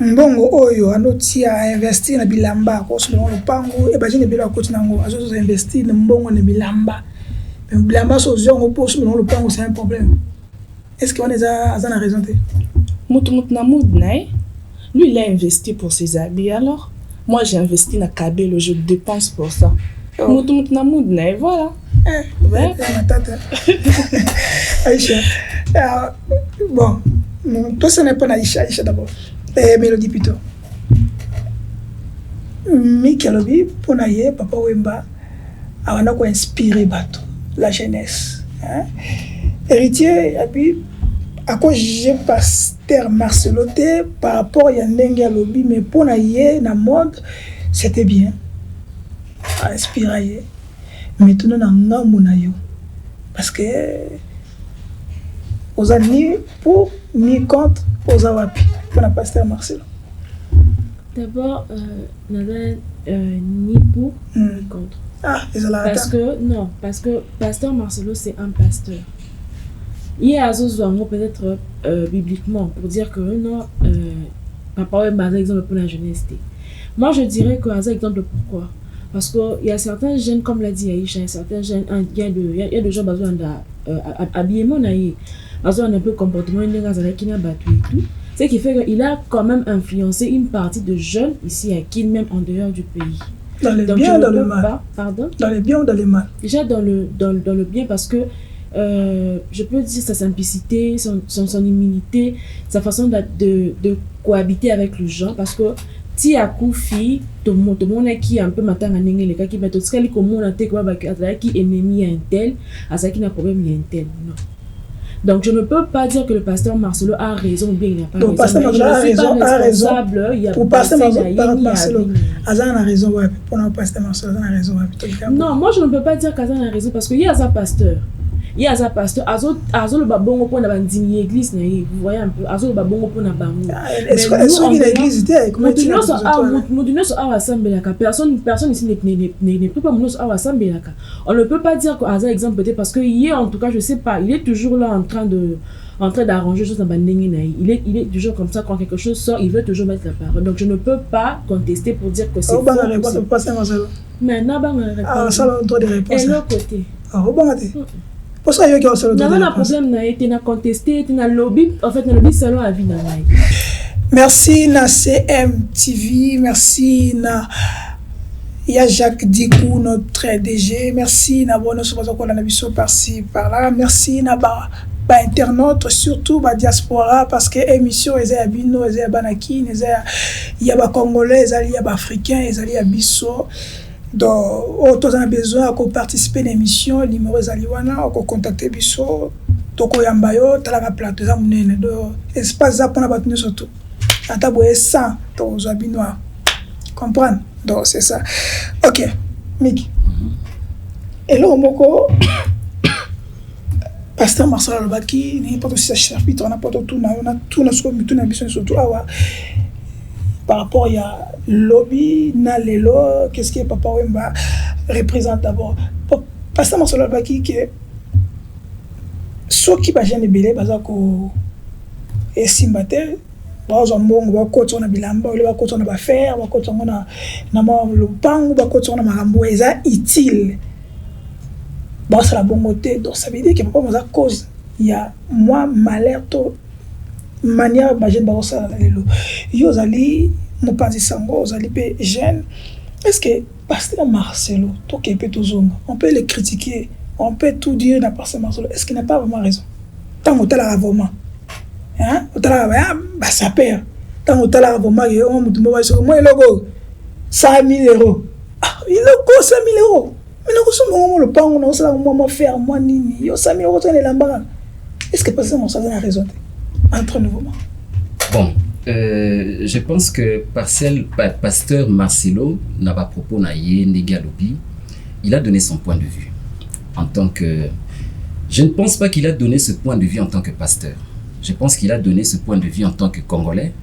mbongo oyo anoti a investir na bilamba ko selon le pango e bajine bila ko tinango azo investir na mbongo na bilamba mais bilamba so zongo pour selon le pango c'est un problème. Est-ce qu'on est à la raison? Lui il a investi pour ses habits, alors moi j'ai investi na Kabelo, je dépense pour ça. Voilà. Ouais. Aïcha. Bon, toi ce n'est pas Aïcha d'abord. Mélodie plutôt. Mikalobi, Ponaye, Papa Wemba, a inspiré la jeunesse. Héritier, et puis, à quoi j'ai pasteur Marcelo par rapport à Yandengue Lobi, mais Ponaye, la mode, c'était bien. À inspirer. Mais tout le monde a parce que, aux années, pour ni contre, aux awapi. Pour la pasteur Marcelo. D'abord, ni pour ni contre. Ah, parce que pasteur Marcelo c'est un pasteur. Il y a peut-être bibliquement pour dire que non, Papa Wemba un exemple pour la jeunesse. Moi je dirais que un exemple pourquoi? Parce qu'il y a certains jeunes, comme l'a dit Aïcha, certains jeunes, il y a des gens besoin d'habillement, besoin d'un peu comportement, qui n'a battu et tout. Ce qui fait qu'il a quand même influencé une partie de jeunes ici à Kin, même en dehors du pays. Dans le bien ou dans le mal? Pardon? Dans le bien ou dans le mal? Déjà dans le bien parce que je peux dire sa simplicité, son immunité, sa façon de cohabiter avec les gens parce que si à coup fille, tout le monde qui est un peu matin à n'engue les cas qui mettent tout ce qu'il comme on a qui ennemi un tel, à ça qui n'a problème il y a un tel. Non. Donc je ne peux pas dire que le pasteur Marcelo a raison ou bien il n'a pas raison. Le pasteur Marcelo a raison. Pour pasteur Marcelo, Azan a raison. Pour le pasteur Marcelo, Azan a raison. Non, moi je ne peux pas dire qu'Azan a raison parce qu'il y a un pasteur. il y a un pasteur azo le babongo pour na bandimi église na vous voyez un peu azo le babongo pour na bango est-ce que l'église était comment tu personne ici ne peut pas nous assembler. On ne peut pas dire que hasard exemple peut-être parce que hier en tout cas je sais pas, il est toujours là en train d'arranger choses dans bandingi na il est toujours comme ça quand quelque chose sort, il veut toujours mettre la parole. Donc je ne peux pas contester pour dire que c'est faux. Mais n'a pas ça le droit de réponse. Et l'autre côté. Pour ça, il y a un problème, il a contesté, il a lobby, en fait, il a lobby selon la vie. Merci, na CMTV, merci, na Jacques Dikou, notre DG, merci, na Bono Sobazo, na Bisso par-ci, par-là, merci, na internautes, surtout la diaspora, parce que l'émission est à Bino, est à Banaki, il y a des Congolais, il y a des Africains, il y a des Bisso. Donc, on a besoin de participer à l'émission, numéro Zaliwana, on contacter Bisso, Toko Yambayo, Talaga Plateau, donc espace ça pour la bataille surtout. Ataboye 100, Toko Zabinois. Comprendre? Donc, c'est ça. Ok, Miki. Et là, on Pasteur Marcel Alobaki, il n'y a pas de chapitre, on n'a pas de tout, on a tout, surtout par rapport à lobby, Nalelo, qu'est-ce que Papa Wemba représente d'abord. Pasteur Marcel Alobaki, ceux qui va gêner Belé, Bazako et Simbate, Bazambong, Bakot, on a Bilamba, Bakot, on a Bafer, Bakot, on a Namang, Bakot, on a Marambo, et ça utile. C'est la bonne côté, donc ça veut dire que papa à cause il y a moi malheur manière bagé ba ça lelo yo zali mo panzi sango zali pe jeune. Est-ce que pasteur Marcelo to qui peut toujours on peut le critiquer, on peut tout dire dans pasteur Marcelo, est-ce qu'il n'a pas vraiment raison tant au tala vraiment hein au tala ba ça perd tant au tala vraiment on mutu mo ba so moi logo 100 000 €. Ah il logo 100 000 €. Mais nous sommes le pain, on a aussi la faire moi nini. Yo Sami on retourne les lambaran. Est-ce que pasteur Marcelo a raison entre nous? Bon, je pense que pasteur Marcelo n'a pas propos na yé négalobi. Il a donné son point de vue en tant que. Je ne pense pas qu'il a donné ce point de vue en tant que pasteur. Je pense qu'il a donné ce point de vue en tant que Congolais,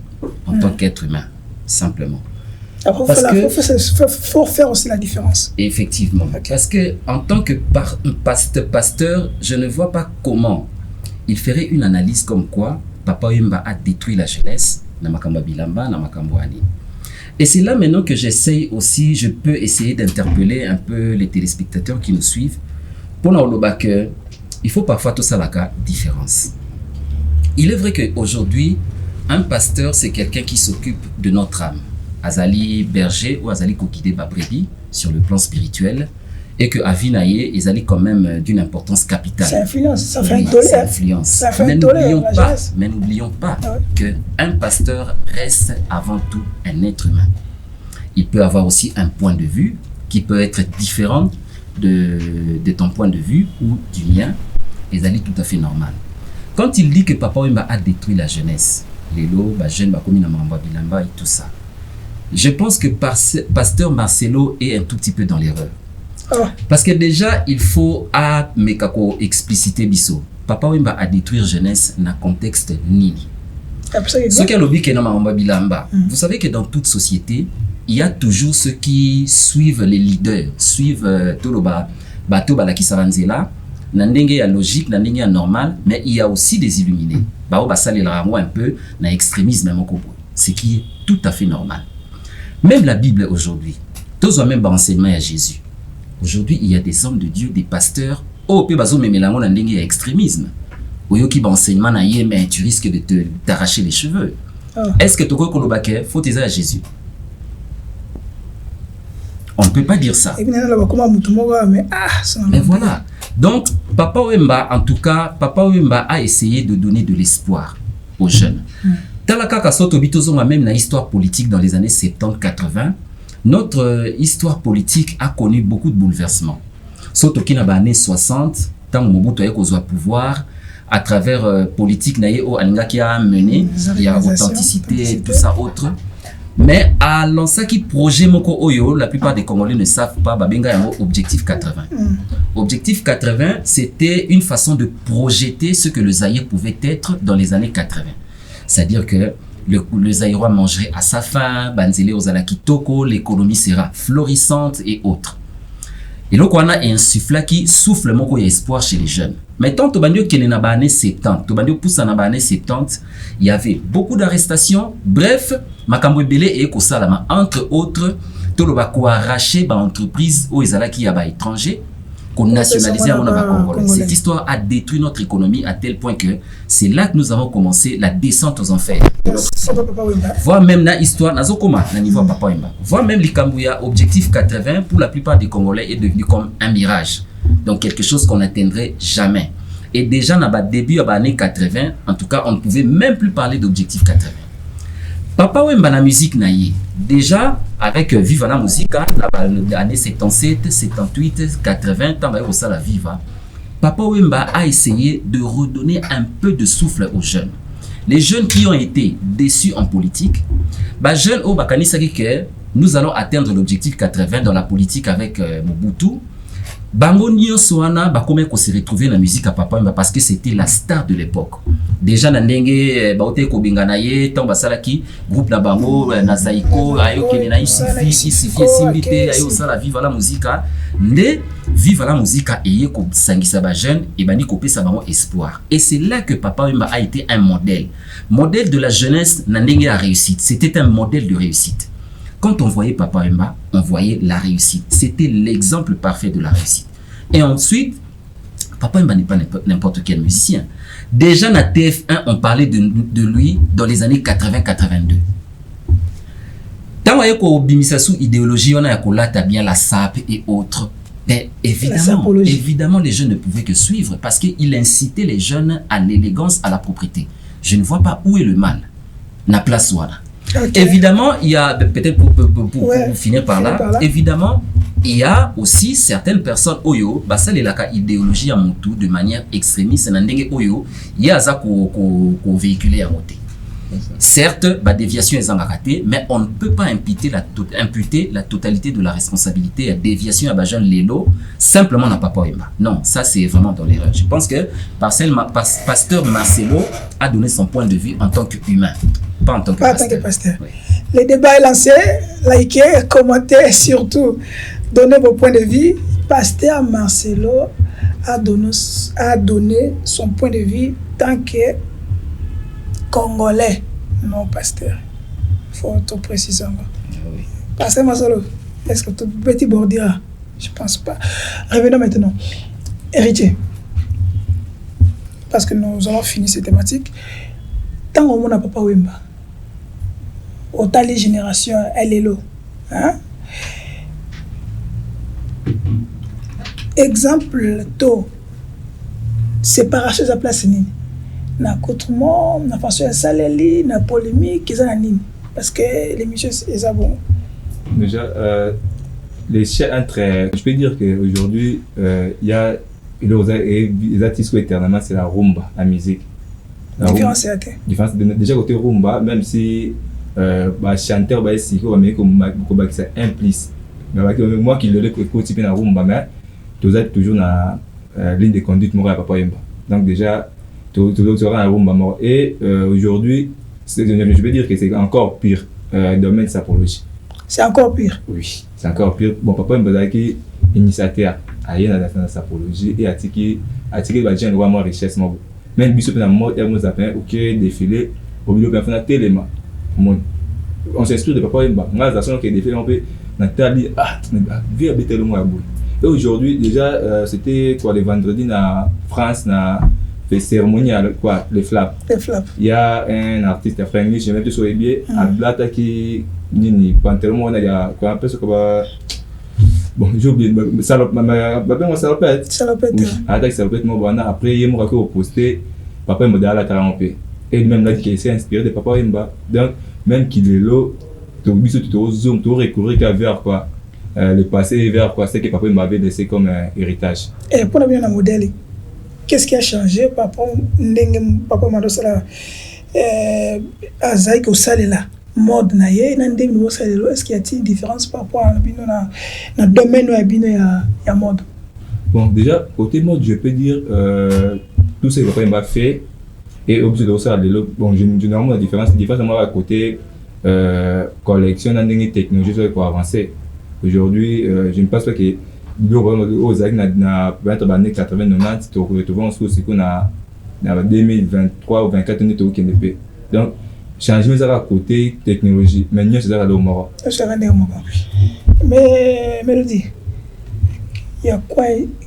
en tant qu'être humain, simplement. Faut faire aussi la différence. Effectivement. Okay. Parce que en tant que pasteur, je ne vois pas comment il ferait une analyse comme quoi Papa Wemba a détruit la jeunesse, Namakamba Bilamba, Namakambo Ali. Et c'est là maintenant que j'essaye aussi, je peux essayer d'interpeller un peu les téléspectateurs qui nous suivent. Pour nous que il faut parfois tout ça la différence. Il est vrai qu'aujourd'hui, un pasteur, c'est quelqu'un qui s'occupe de notre âme. Azali berger ou Azali kokide babrebi sur le plan spirituel et que Avinaye Azali quand même d'une importance capitale. Ça influence, ça fait influence. Mais n'oublions pas que un pasteur reste avant tout un être humain. Il peut avoir aussi un point de vue qui peut être différent de ton point de vue ou du mien. Azali tout à fait normal. Quand il dit que Papa Wemba a détruit la jeunesse, les lots, jeunes, Bakomina Mamba Bilamba et tout ça. Je pense que pasteur Marcelo est un tout petit peu dans l'erreur. Parce que déjà, il faut expliciter biso. Papa Wemba a détruit jeunesse dans le contexte nini. Ce qui est lobby que Mamba Bilamba. Vous savez que dans toute société, il y a toujours ceux qui suivent les leaders, suivent Toloba, Bato Balakisaranzela, Nandenge ya logique, Nandenge ya normal, mais il y a aussi des illuminés. Bao basale la un peu na extrémisme ce qui est tout à fait normal. Même la Bible aujourd'hui, tous ont même enseignement à Jésus. Aujourd'hui, il y a des hommes de Dieu, des pasteurs. Oh, pe bazo me melango na ndenge ya extrémisme. Oyo ki ba enseignement na yé, mais tu risques de t'arracher les cheveux. Est-ce que toko kolobake faut t'aider à Jésus? On ne peut pas dire ça. Mais voilà. Donc, Papa Wemba, en tout cas, Papa Wemba a essayé de donner de l'espoir aux jeunes. Talaka Soto Bitozonga, même la histoire politique dans les années 70-80, notre histoire politique a connu beaucoup de bouleversements. Soto qui n'a années 60, tant Mobutu a eu pouvoir, à travers politique naïe au Alinga qui a mené, il y a authenticité, tout ça autre. Mais à l'ancien projet Moko Oyo, la plupart des Congolais ne savent pas, Babenga Yango Objectif 80. Objectif 80, c'était une façon de projeter ce que le Zaïre pouvait être dans les années 80. C'est-à-dire que le Zaïrois mangerait à sa faim, Banzele Ozalaki Toko, l'économie sera florissante et autres. Et donc on a un souffle qui souffle Moko espoir chez les jeunes. Mais tant Tobandio qui est dans les années 70, Tobandio pousse dans les années 70, il y avait beaucoup d'arrestations. Bref, Makambo Belé et Kosalama, entre autres, Toloba ko arraché par entreprise où ils qui y a étranger, qu'on nationalisait à mon Congolais. Cette histoire a détruit notre économie à tel point que c'est là que nous avons commencé la descente aux enfers. Voir même la histoire, Nazokoma, na niveau Papa Wemba. Voir même l'Ikambouya, Objectif 80, pour la plupart des Congolais, est devenu comme un mirage. Donc quelque chose qu'on n'atteindrait jamais. Et déjà dans le début des années 80, en tout cas, on ne pouvait même plus parler d'Objectif 80. Papa Wemba la musique naïe. Déjà avec Viva la Musica, dans les années 77, 78, 80, tant que ça la Viva, Papa Wemba a essayé de redonner un peu de souffle aux jeunes. Les jeunes qui ont été déçus en politique, jeunes au Bakanisaki que nous allons atteindre l'objectif 80 dans la politique avec Mobutu. Bango nyonso wana bakome ko se retrouver na musique à Papa Wemba parce que c'était la star de l'époque. Déjà na ndenge baote ko bingana ye tant basalaki groupe na bango na Zaiko ayo kene na ici simbité ayo sala Viva la Musica ne Viva la Musica eye ko sangisa ba jeune et bani ko pesa bango espoir. Et c'est là que Papa Wemba a été un modèle de la jeunesse na ndenge la réussite. C'était un modèle de réussite. Quand on voyait Papa Wemba, on voyait la réussite. C'était l'exemple parfait de la réussite. Et ensuite, Papa Wemba n'est pas n'importe quel musicien. Déjà, na TF1, on parlait de lui dans les années 80-82. Tant qu'on bimisa sous idéologie, on a kolata bien la SAP et autres. Mais évidemment, les jeunes ne pouvaient que suivre parce qu'il incitait les jeunes à l'élégance, à la propriété. Je ne vois pas où est le mal. Na place ouana. Okay. Évidemment, il y a, peut-être pour finir par là, évidemment, il y a aussi certaines personnes, Oyo, ça les la idéologie à Moutou de manière extrémiste, Oyo, il y a ça qu'on véhiculé à monter. Certes, déviation est en raté, mais on ne peut pas imputer la totalité de la responsabilité à déviation à Bajan Lelo, simplement n'a Papa Wemba. Non, ça c'est vraiment dans l'erreur. Je pense que Pasteur Marcelo a donné son point de vue en tant qu'humain. Pas en tant que pasteur. Oui. Le débat est lancé, likez, commentez, surtout donnez vos points de vue. Pasteur Marcelo a donné son point de vue tant que Congolais, non pasteur. Il faut tout préciser. Oui. Pasteur Marcelo, est-ce que tout petit bordira? Je ne pense pas. Revenons maintenant. Héritier, parce que nous allons finir cette thématique. Tant qu'on n'a pas Wemba, autant les générations, elle est là. Hein? Exemple, tôt, séparation de la place nini. Na accoutrement, na façon de saleli, na polémique, ils ont nini. Parce que l'émission, c'est ça bon. Déjà, les chiens entre. Je peux dire qu'aujourd'hui, il y a les artistes éternellement, c'est la rumba, la musique. La différence c'est différence déjà côté rumba, même si chanteur bah si quoi mais comme c'est implice. Mais moi qui le côté la rumba mais tu as toujours na ligne de conduite moi Papa Wemba. Donc déjà tu seras la rumba mort et aujourd'hui je peux dire que c'est encore pire domaine de sapologie. C'est encore pire. Oui, c'est encore pire. Bon Papa Wemba qui initiateur à y a la sapologie et attiquer bah j'ai une moi richesse moi. Même si on a nous appelle OK défilé au milieu de la télé on s'inspire de Papa Wemba on a la façon que défilé on peut Nathalie vieux habiter le mois et aujourd'hui déjà c'était quoi les vendredis na France na fait cérémonie quoi les flaps il y a un artiste français je même sur les billets à Blata qui ni pantalon on a quoi un peu ce que bon j'ai oublié salopette attaque salopette moi après il m'a posté Papa Wemba dans la tarampé et même là qui s'est inspiré de Papa Wemba donc même qu'il est là tu obligé de zoom tu recourir vers quoi le passé vers quoi c'est que Papa Wemba avait laissé comme héritage. Et pour la bien un modèle qu'est-ce qui a changé Papa Ndenge Papa Mandosala Azaï ko sale là mode na ye na ndenge nous ça est-ce qu'il y a une différence par rapport à bino na domaine ya bino ya mode? Bon, déjà côté mode je peux dire tout ce que Papa Wemba fait et obligé de ça bon généralement la différence moi à côté collection na ndenge technologie sur pour avancer. Aujourd'hui je ne pense pas que aux années na 80 90 tu retrouves en sous qu'on a 2023 ou 24 on est au KNP. Donc changement ça à côté technologie maintenant c'est ça là au Maroc. Mais Mélodie, il y a quoi,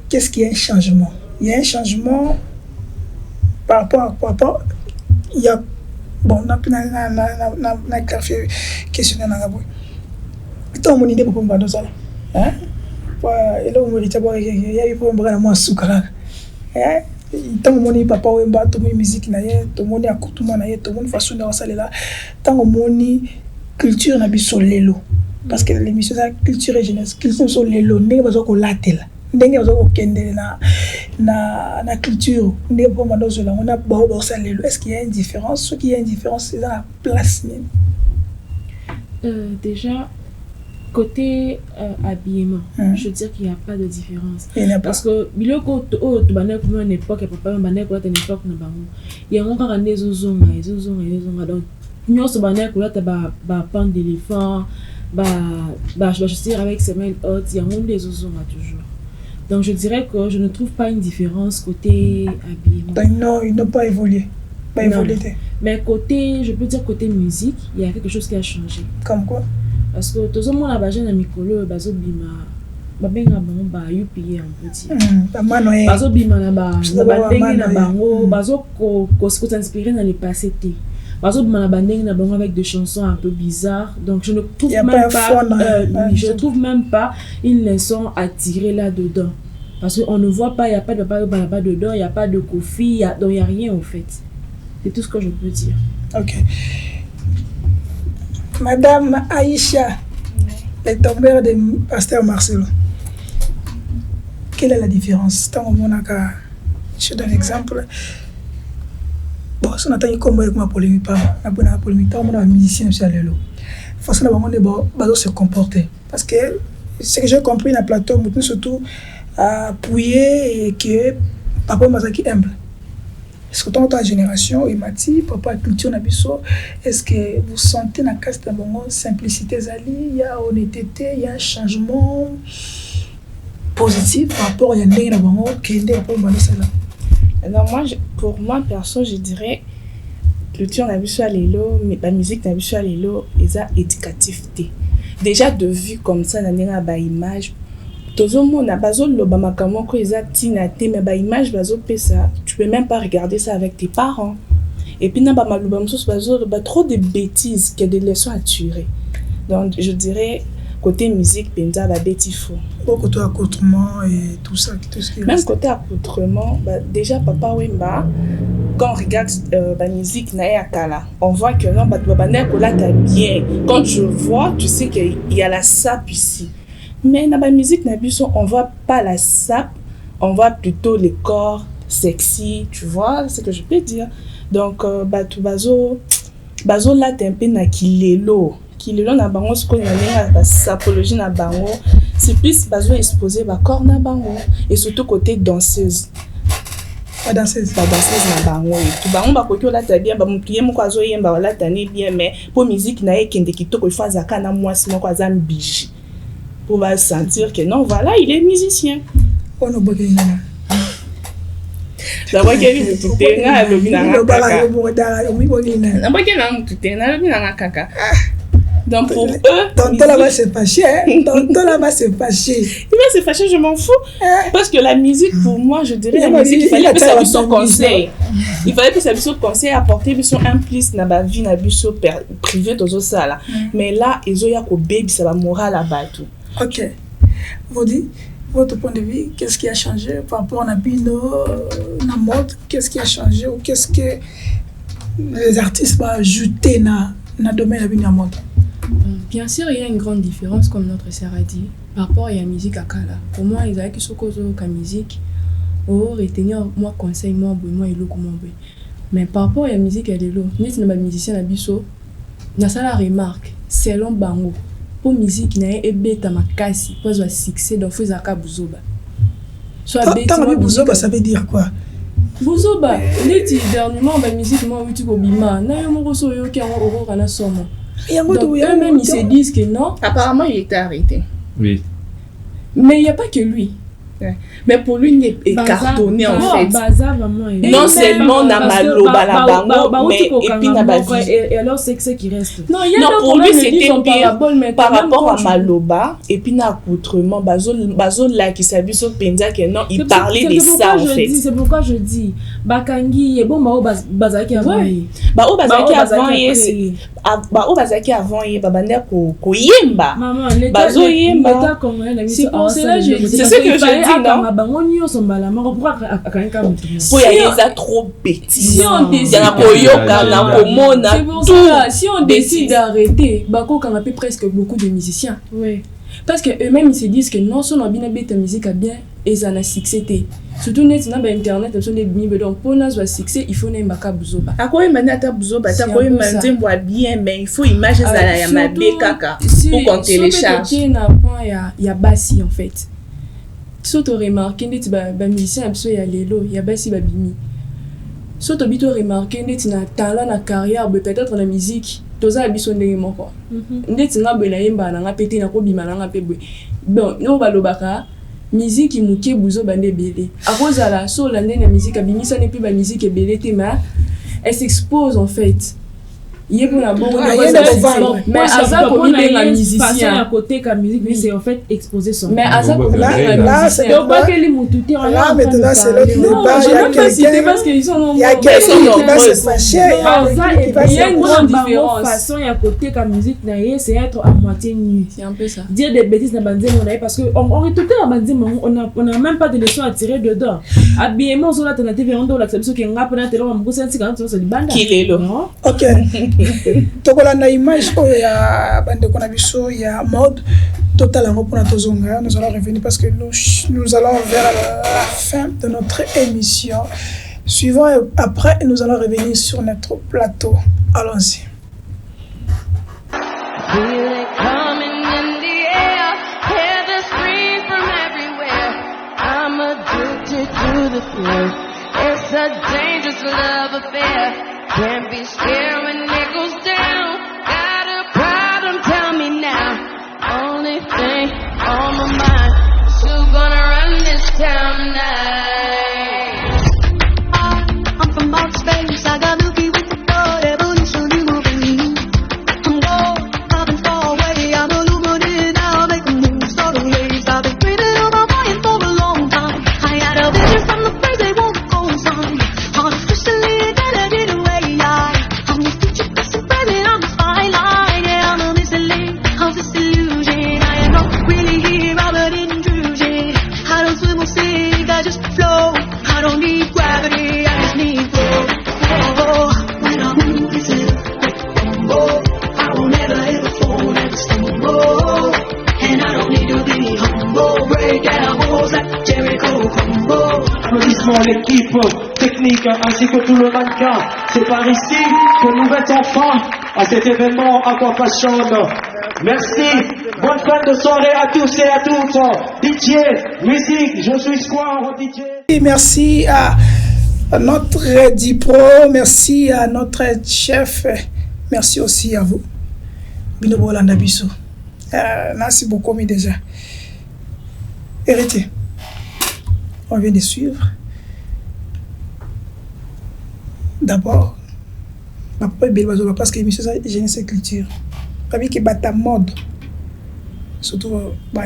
qu'est-ce qu'il y a un changement? Il y a un changement par rapport il y a bon na questionner na ngabo. Ito mo ninde pour mbando sala. Hein? Et là, on me dit qu'il y a eu pour me moi soukara. Tant que mon Papa Wemba, tout mon musique naie, tout mon accoutrement naie, tout mon façon de saler là. Tant que mon culture n'a pas sur l'élo. Parce que l'émission c'est culture et jeunesse, culture sur l'élo. N'est pas au latel. N'est pas au kende na culture. N'est pas au dans là. On a beau ça l'élo. Est-ce qu'il y a une différence? Ce qui y a une différence, c'est dans la place. Déjà. Côté habillement, je veux dire qu'il n'y a pas de différence. Parce que biloko tu banais comme une époque, papa banais comme une époque na bango. Il y a encore des zozonga donc nous se banais comme là ba pan d'éléphant, ba chaussures avec semelles hautes, il y a des zozonga toujours. Donc je dirais que je ne trouve pas une différence côté habillement. Non, ils n'ont pas évolué. Mais côté, je peux dire côté musique, il y a quelque chose qui a changé. Comme quoi? Parce que tout le monde a besoin de mikolo bazo bima babenga bango ba UPA en petit bazo bima na ba ndenge na bango bazo ko s'inspirer dans le passé té bazo bima na bandenge na bango avec des chansons un peu bizarres, donc je ne trouve je trouve même pas une leçon à tirer là dedans parce qu'on ne voit pas, il y a pas de papa pas dedans, il y a pas de Kofi, donc il y a rien en fait. C'est tout ce que je peux dire. OK. Madame Aïcha, le tombeur de Pasteur Marcelo. Quelle est la différence? Je donne un exemple. Bon, si on attend comme avec ma polémique, on a un musicien aussi à l'élo. Forcément, on doit se comporter. Parce que ce que j'ai compris dans le plateau, surtout appuyer et que papa Mazaki humble. Est-ce que dans ta génération, il m'a dit, papa, culture nabiso, est-ce que vous sentez dans la casse de mon simplicité, il y a honnêteté, il y a un changement positif par rapport à Yandé Nabango, qui est un peu mal cela? Alors, pour moi, perso, je dirais, culture nabiso à l'élo, mais la musique nabiso à l'élo, ils ont éducativité. Déjà, de vue comme ça, il y a une image. Tu peux même pas regarder ça avec tes parents. Et puis, trop de bêtises, qu'il y a des leçons à tirer. Donc, je dirais, côté musique, Penza va bêtifo. Côté accoutrement et tout ça, tout ce qui même côté accoutrement, déjà, Papa Wemba, quand on regarde la musique, on voit que non, t'as bien. Quand je vois, tu sais qu'il y a la sape ici. Mais dans la musique, on voit pas la sape, on voit plutôt les corps sexy, tu vois, c'est ce que je peux dire. Donc, bazo là, t'es un peu na kilelo na bango, ce qu'on a la sapologie na bango, c'est plus bazo exposé ba corps na bango, et surtout côté danseuse. Pas danseuse na bango, et tout bango ba koki là t'as bien, ba mplier mo kwazo yemba wala tani bien, mais pour musique na ekende kitoko il faut azaka na mwasi mo kwaza mbiji. On va sentir que non, voilà, il est musicien. On a besoin de d'abord qu'il est tout terrain, le donc pour eux, tonton là-bas c'est fâché, tonton là-bas c'est fâché. Il va se fâcher, je m'en fous. Parce que la musique, pour moi, je dirais la musique, il fallait que ça lui soit conseil. Il fallait que ça lui soit conseil, apporter un plus dans la vie, dans la vie privée, dans tout ça là. Mais là, ils ont eu un baby, ça va mourir là-bas tout. Ok. Vous dites, votre point de vue, qu'est-ce qui a changé par rapport à la mode? Qu'est-ce qui a changé ou qu'est-ce que les artistes vont ajouter dans le domaine de la mode? Bien sûr, il y a une grande différence, comme notre sœur a dit, par rapport à la musique à Kala. Pour moi, ils avaient que ce cause de la musique, retenir moi conseil, moi, il est mais par rapport à la musique, elle est là. Nous sommes musiciens à Bisso. nasala remarque selon bango pour musique na ye ebeta makasi pour avoir succès donc faut zaka buzoba soit Tant buzoba ça veut dire quoi? buzoba ndeti dernièrement ba musique moi uti ko bima na yo moko so yo ki ngo oko kana somo donc eux-mêmes ils se disent que non. Apparemment il était arrêté. Oui. Mais il n'y a pas que lui. Mais pour lui, il est cartonné en fait. Non seulement na maloba la bango, mais et puis na bazi. Et alors c'est que ce qui reste. Non, pour lui c'était pire par rapport à maloba et puis na accoutrement bazo là qui s'habille sur penza que non, il parlait de ça en fait. C'est pourquoi je dis bakangi et bon bazaki avant. Ba o bazaki avant c'est ba o bazaki avant ye babanda ko yemba. Bazo yemba. C'est pour cela je dis c'est ce que je dis. Pour ça trop petit. Si on décide d'arrêter, Bako canapé presque beaucoup de musiciens. Oui. Parce que eux-mêmes ils se disent que non seulement bien bête musique a bien et ça n'a succès. Surtout net na internet ils sont des bini donc pour nous succès il faut n'embaka buzoba. À quoi il m'a dit buzoba ta quoi il m'a dit moi bien mais il faut imaginer ça la ya mabe kaka pour qu'on télécharge. Il y a bassi en fait. Surtout remarqué ndeti ba musicien abso ya lelo ya basi babimi surtout bito remarqué ndeti na talent na carrière peut-être na musique toza biso ndenge moko ndeti nga bwe na yemba na nga pete na ko bima na nga pe bwe bon no balobaka musique muke buzo bande belé à cause la so la ndene musique abimisa ne plus ba musique belé te ma elle s'expose en fait. Il est pour la bonne mais Aza pour lui la musicien à côté comme musique c'est en fait exposer son mais Aza pour là c'est pas que les moutoutés là maintenant c'est l'autre débat il y a quelqu'un qui va se fâcher il y a une grande différence façon à côté comme musique c'est être à moitié nu c'est un peu ça dire des bêtises dans bandé parce que on retouté dans bandé on a même pas de leçons à tirer dedans habillement sur l'alternative on doit l'accepter que ngapa na telo mbuko sensi quand c'est le banda OK tokolanda image oyo ya bandeko na biso ya mode total yango mpona tozonga nous allons revenir parce que nous allons vers la fin de notre émission suivant et après nous allons revenir sur notre plateau allons-y. Feel it coming in the air, hear the scream from everywhere. I'm addicted to the thrill. It's a dangerous love affair. Can't be scared when it goes down. Got a problem, tell me now. Only thing on my mind is who's gonna run this town tonight. I'm from outer space, I got Lucky with the door, evolution moving. I'm gold, I've been far away, I'm illuminated now, making moves, starting waves. I've been breathing on my mind for a long time. I had a vision from the place they won't go inside. Artificially intelligent away, I'm the future, present, present on the skyline. Yeah, I'm a mystery of this illusion. I am not really here, I'm an intrusion. I don't swim or sink, I just flow. I don't need gravity, I just need flow. Oh, when I move, it's a combo. I won't ever fall, never stumble. And I don't need to be humble. Break down walls like Jericho crumble. Applaudissements à l'équipe technique ainsi que tout le mannequin. C'est par ici que nous mettons fin à cet événement Aquapassion. Merci, bonne fin de soirée à tous et à toutes. DJ, musique, je suis Square, DJ. Et merci à notre Dipro, merci à notre chef, merci aussi à vous. Binobo Landabiso. Merci beaucoup, mais déjà. Héritier, on vient de suivre. D'abord, ma première belle parce que l'émission c'est jeunesse et culture. Pas qui bat ta mode. Surtout, il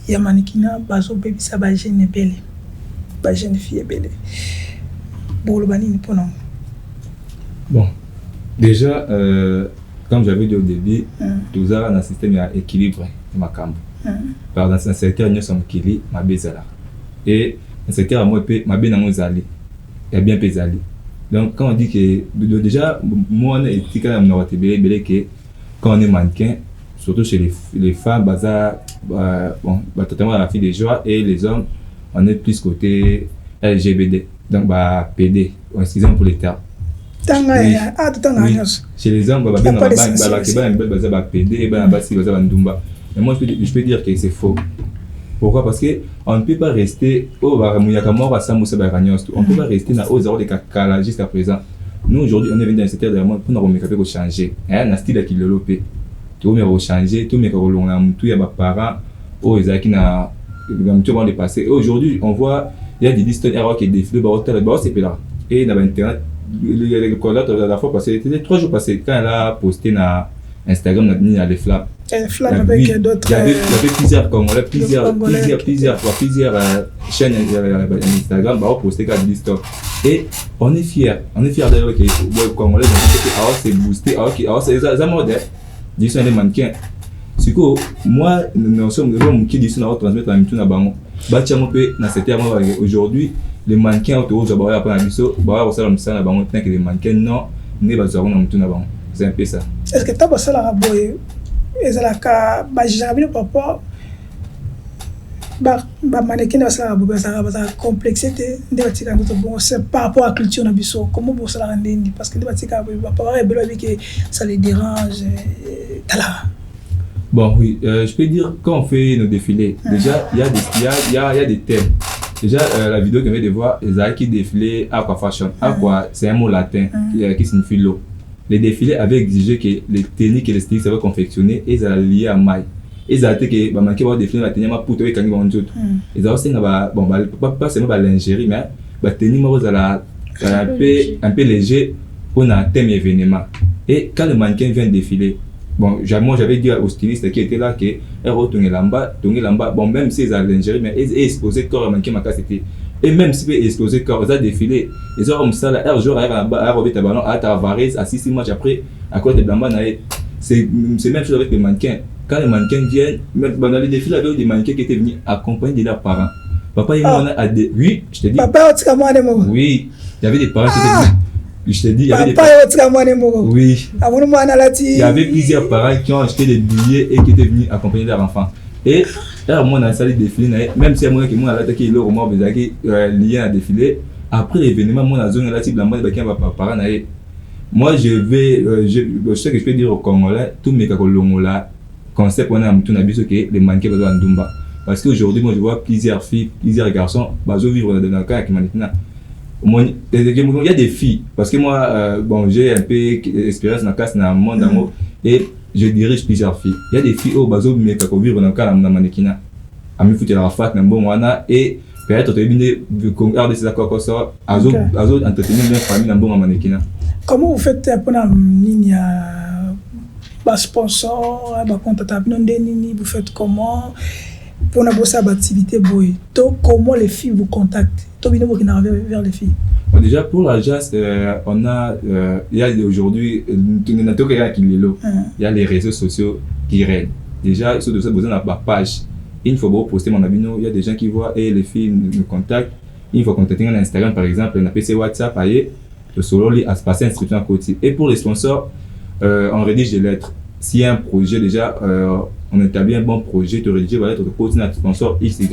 y a mannequinat, bazo baby ça ba jeune belle. Ba jeune fille belle. Bon Bon. Déjà, comme j'avais dit au début, tout ça, dans le système, il y a équilibre, ma camp. Par dans ce secteur, nous sommes équilibrés, ma bezala. Et dans ce secteur, moi, ma bezala, il y a bien pesali. Donc, quand on dit que, déjà, moi, on est éthique, on a été que quand on est mannequin, surtout chez les femmes, bon, totalement la fille des joies, et les hommes, on est plus côté LGBT. Donc, PD, excusez-moi pour les termes. Chez les hommes, mais moi je peux dire que c'est faux. Pourquoi? Parce qu'on ne peut pas rester on ne peut pas rester dans aux heures de Kakala jusqu'à présent. Nous aujourd'hui on est venu dans le secteur de la mode pour nous changer. Un style qui le lopé. Tout me changer, tout me tout y a parents oh ils qui na tout le passé. Et aujourd'hui on voit il y a des distances erreurs qui défilent c'est là. Et dans internet le collègue la fois passé c'était 3 jours passés quand elle a posté na Instagram n'a mis à les flammes. Avec d'autres. Il y avait plusieurs Congolais, plusieurs chaînes Instagram, bah on postait qu'à stop. Et on est fiers d'ailleurs que les Congolais c'est boosté, c'est ça modèle. Ils sont des mannequins. C'est que moi nous sommes des gens qui disent nous transmettre la mission à Bango. Bachamo peut dans cette terme aujourd'hui les mannequins autour de Bawa après Abisso, Bawa au salon ça na Bango tant que les mannequins non ne ba zaro na mission à Bango. C'est un peu ça. Est-ce que tu as passé la raboye? Ezalaka bajabino papa ba mannequin na sala raboye ça va complexité ndebatika ngoto bon c'est par rapport à la culture na biso comment vous ça la ndeni parce que ndebatika papa rebelo que ça les dérange tala. Bon oui, je peux dire quand on fait nos défilés déjà il y a des thèmes. Déjà la vidéo que vous venez de voir Ezaki défilé aqua fashion. Aqua c'est un mot latin qui signifie l'eau. Les défilés avaient exigé que les techniques et les styles seraient confectionnés et ils allaient lier à maille. Ils allaient que bah manquer voir défilé la tenue ma pour toi et quand ils vont tout. Ils allaient aussi bon pas seulement la lingerie mais bah tenue moi vous allez un peu léger pour un thème événement. Et quand le mannequin vient défiler bon moi j'avais dit au styliste qui était là que elle retourner là-bas bon même si ils allaient lingerie mais ils exposaient corps mannequin ma casse c'était. Et même si ils explosé corps, ils ont défilé, ils ont comme ça, un jour, ils ont robé ta ballon à Tavares, à 6 matchs après, à côté de Blamba, c'est même chose avec les mannequins. Quand les mannequins viennent, dans les défilés, il y avait des mannequins qui étaient venus accompagner leurs parents. Papa et moi, oui, je te dis. Papa, tu as moi des mots. Oui, il y avait des parents qui étaient venus. Je te dis, il y avait des parents. Papa, tu as moi des mots. Oui. Il y avait plusieurs parents qui ont acheté des billets et qui étaient venus accompagner leurs enfants. Et là, moi, dans la salle de défilé, même si moi, qui moi, attaqué le roman, lié à défilé, après l'événement, moi, dans la zone, là, type, la mode, qui va parents, moi, je sais que je peux dire au Congolais, tous mes Kakolongola, concept, on a un tour que les mannequins vont en Dumba. Parce qu'aujourd'hui, moi, je vois plusieurs filles, plusieurs garçons, ils vivent dans le cas qui maintenant. Il y a des filles, parce que moi, bon, j'ai un peu d'expérience dans le cas, dans le monde d'amour, et je dirige plusieurs filles. Il y a des filles au bazo mais qui vivent dans le cas de mannequin. Ami foutu la fat na bon wana et peut-être tu es venu regarder ces accords comme ça. Azo entretenir même famille na bon mannequin. Comment vous faites pour la ligne bas sponsor, ba contact nini vous faites comment pour na bosser activité boy. Donc comment les filles vous contactent? Toi bien qui n'arrive vers les filles. Bon, déjà pour l'agence, on a il y a aujourd'hui il y a les réseaux sociaux qui règnent. Déjà sur ça besoin de la page. Une fois que poster mon abino, il y a des gens qui voient et les filles me contactent. Une fois contacter un Instagram par exemple, on a PC WhatsApp ailleurs, le solo li à se passer inscription à côté. Et pour les sponsors, on rédige des lettres. S'il y a un projet déjà, on établit un bon projet, tu rédiges la lettre de côté notre sponsor XY.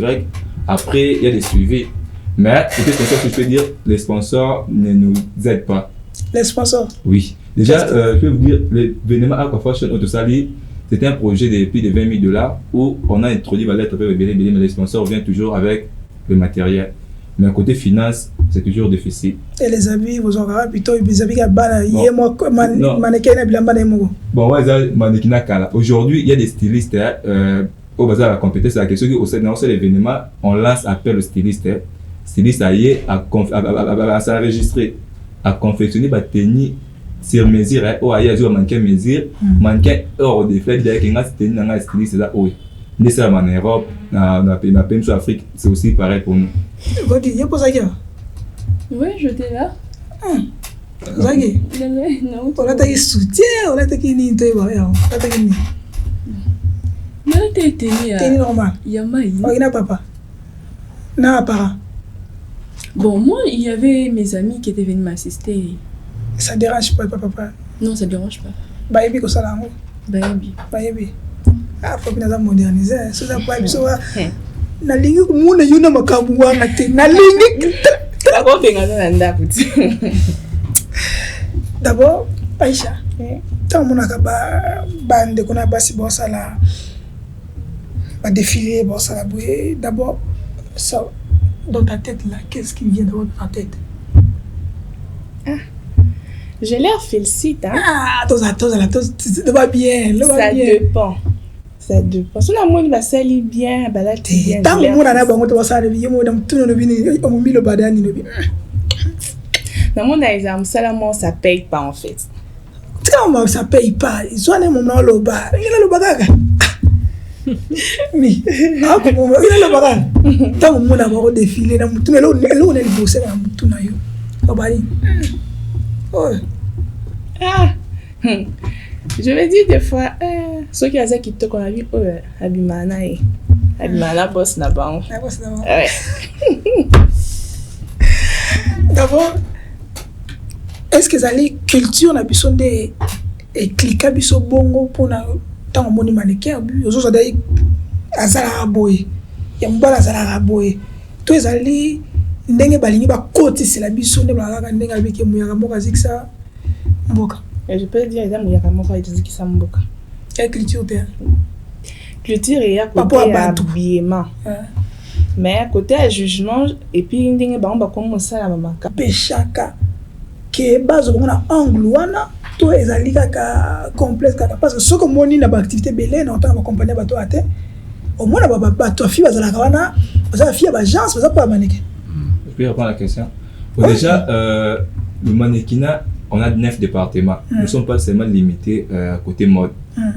Après il y a des suivis. Mais c'est ce que je peux dire, les sponsors ne nous aident pas. Les sponsors? Oui. Déjà, je peux vous dire, l'événement Aqua Fashion Autosali, c'était un projet de plus de $20,000 où on a introduit la lettre mais les sponsors viennent toujours avec le matériel. Mais côté finance, c'est toujours difficile. Et les habits, vous en avez plutôt les habits qui sont mannequin et bilamba de mogo. Bon, ouais, ça mannequin kala. Aujourd'hui, il y a des stylistes au bazar la compétence, la question au sein de l'événement, on lance appel aux stylistes. Styliste à s'enregistrer, à confectionner des tenues sur mesure, ou à y avoir mannequin mesure, mannequin hors des faits, d'ailleurs, qu'il y a des tenues dans la styliste là, oui. Mais ça, en Europe, dans la péninsule Afrique, c'est aussi pareil pour nous. Il y a pas ça. Oui, j'étais là. Zagé. Non, on a été soutien, on a été ni toi, on a été ni. Non, t'es normal. Il y a maï. Oh, il n'a papa. Non, parent. Bon, moi, il y avait mes amis qui étaient venus m'assister. Ça dérange pas, papa? Non, ça dérange pas. Baïbi, quoi ça là? Baïbi. Ah, faut bien moderniser. C'est ça, pas ça. Na lingi kumuna yuna makabu wanga te. Na lingi. Bako penga na nda kuti. D'abord, Aïcha, tant mon akaba bande qu'on a bassi bossa là, va défiler bossa là, d'abord, ça, dans ta tête là, qu'est-ce qui vient dans ta tête? J'ai l'air félicite, hein? Ah, attends, ça va bien, ça dépend. Ça dépend. Si la monde va salir bien, bah là, tu viens. Tant que mon anaba, on te va salir bien, on te tourne le vin, on met le badani, le vin. Dans mon exemple, ça paye pas en fait. Comment ça paye pas? Ils sont allés mon le bar. Il a le bagaga. Oui. Ah, comment il a le bagaga? Tant que mon a défilé, on est le bossé dans le tout naïo. Obali. Oh. Ah. Je me dis des fois, ceux qui ont ça qui te qu'on a vu, Abimana et Abimana boss là-bas. La boss là-bas. Ouais. D'abord, est-ce que ça les culture n'a besoin de cliquer biso bongo pour na tant moni mannequin aux autres d'ailleurs azala boy ya mbala azala boy to ezali ndenge balingi ba koti c'est la biso ne ba ka ndenge avec muyaka moka ziksa mboka. Et je peux dire que muyaka moka ziksa mboka. Quelle culture t'es? Culture et à côté habillement. Mais à côté jugement et puis ndenge ba on va commencer à mamaka. Pechaka que base on a angle wana to ezali kaka complexe kaka parce que ce que moni na ba activité belé na temps accompagner bato até au moins ba bato fi bazala wana bazala fi ba agence bazala pas mannequin. Je peux répondre à la question. Bon, déjà le mannequinat on a 9 départements. Nous ne sommes pas seulement limités à côté mode.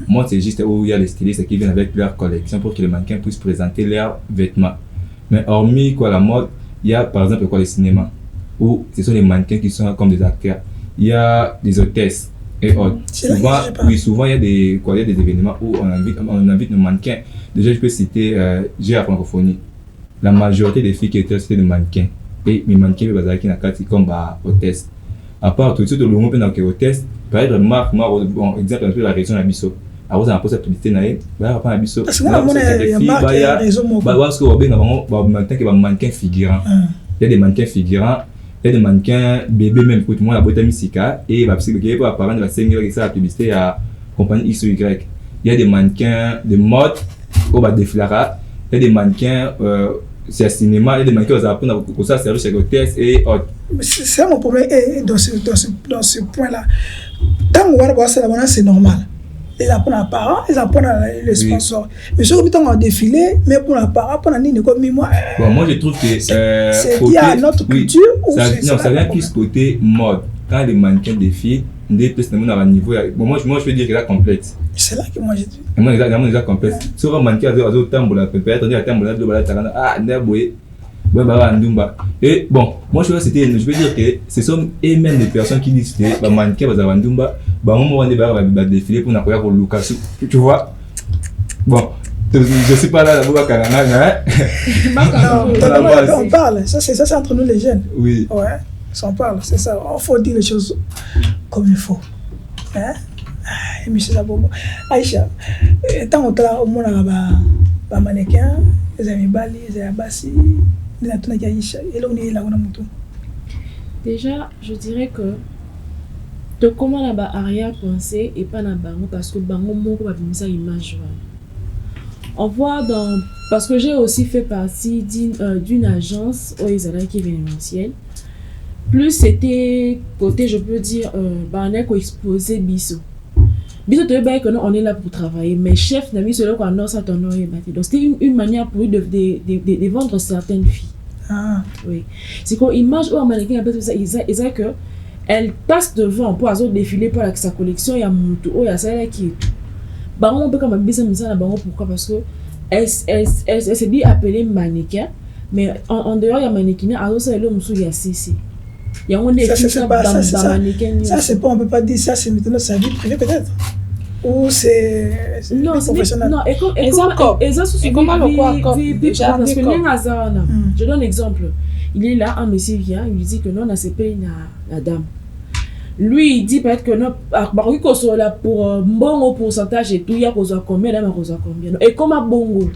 Mode c'est juste où il y a les stylistes qui viennent avec leur collection pour que les mannequins puissent présenter leurs vêtements. Mais hormis quoi la mode, il y a par exemple quoi les cinémas où ce sont les mannequins qui sont comme des acteurs. Il y a des hôtesses et autres. Souvent il y a des événements où on invite nos mannequins. Déjà je peux citer j'ai la francophonie. La majorité des filles qui étaient c'était des mannequins. Et mes mannequins qui n'ont comme hôtesse. À part tout de suite le monde qui est hôtesse, par exemple marque bon exemple un peu la région de la Bisso. Alors on a posé la publicité naïe, bah pas la Bisso. Parce que moi il y a marque raison moi. Bah parce que on a mannequin figurant. Il y a des mannequins figurants. Il y a des mannequins bébés même pour tout le monde la boîte Misika et bah parce que pour apparemment la scène qui ça la publicité à compagnie X ou Y. Il y a des mannequins de mode au bas défilera. Il y a des mannequins c'est un cinéma, il y a des mannequins qui apprennent pour ça servir chez l'hôtesse et autres. C'est mon problème dans ce point là. Tant qu'on va voir ça là c'est normal. Ils apprennent à parents, ils apprennent les sponsors. Mais ceux qui ont défilé, mais pour la parent, pour la ligne comme moi. Bon, moi je trouve que c'est lié à notre culture ou ça vient plus côté mode. Quand les mannequins défilent, des personnes à un niveau. Bon, moi je veux dire que c'est complexe. C'est là que moi j'ai dit. Moi déjà complexe. Si on mannequin à autant tambola, peut-être on dit à tambola de balade ah n'aboué. Et bon, moi je veux dire que ce sont eux-mêmes des personnes qui disent que les mannequins à Wandumba, on va défiler pour n'avoir pour Lucas. Tu vois? Bon, je ne suis pas là pour Karanga. On parle, ça c'est entre nous les jeunes. Oui. Ouais, ça on parle, c'est ça. Il faut dire les choses comme il faut. Hein? Monsieur Zabobo. Aïcha, tant que au monde a mannequin, les amis Bali, les amis Bassi. Déjà, je dirais que de comment la arrière-pensée et pas la bango parce que bango moko va venir ça image. On voit dans parce que j'ai aussi fait partie d'une agence au Israël qui est événementielle. Plus c'était côté, je peux dire, baneko exposé biso. Biso te bail que on est là pour travailler, mais chef n'a mis cela qu'on a ça ton nom est battu. Donc c'était une manière pour lui de vendre certaines filles. Ah. Oui. C'est qu'on image où un mannequin appelle ça, ils que elle passe devant pour avoir défilé pour sa collection, il y a Moutou, il y a ça là qui est tout. Bah on peut quand même bien ça là pourquoi parce que elle s'est dit appeler mannequin, mais en dehors il y a mannequin, alors ça là Moutou il y a CC. Il y a on est ça mannequin. Ça c'est pas on peut pas dire ça c'est maintenant sa vie privée peut-être. Ou c'est non, professionnel. Non, et comment je donne un exemple. Il est là, un monsieur vient, il lui dit que non, on a payé la dame. Lui, il dit peut-être que non, qu'on soit là pour un bon pourcentage et tout, il y a combien, là, combien. Et comment bongo.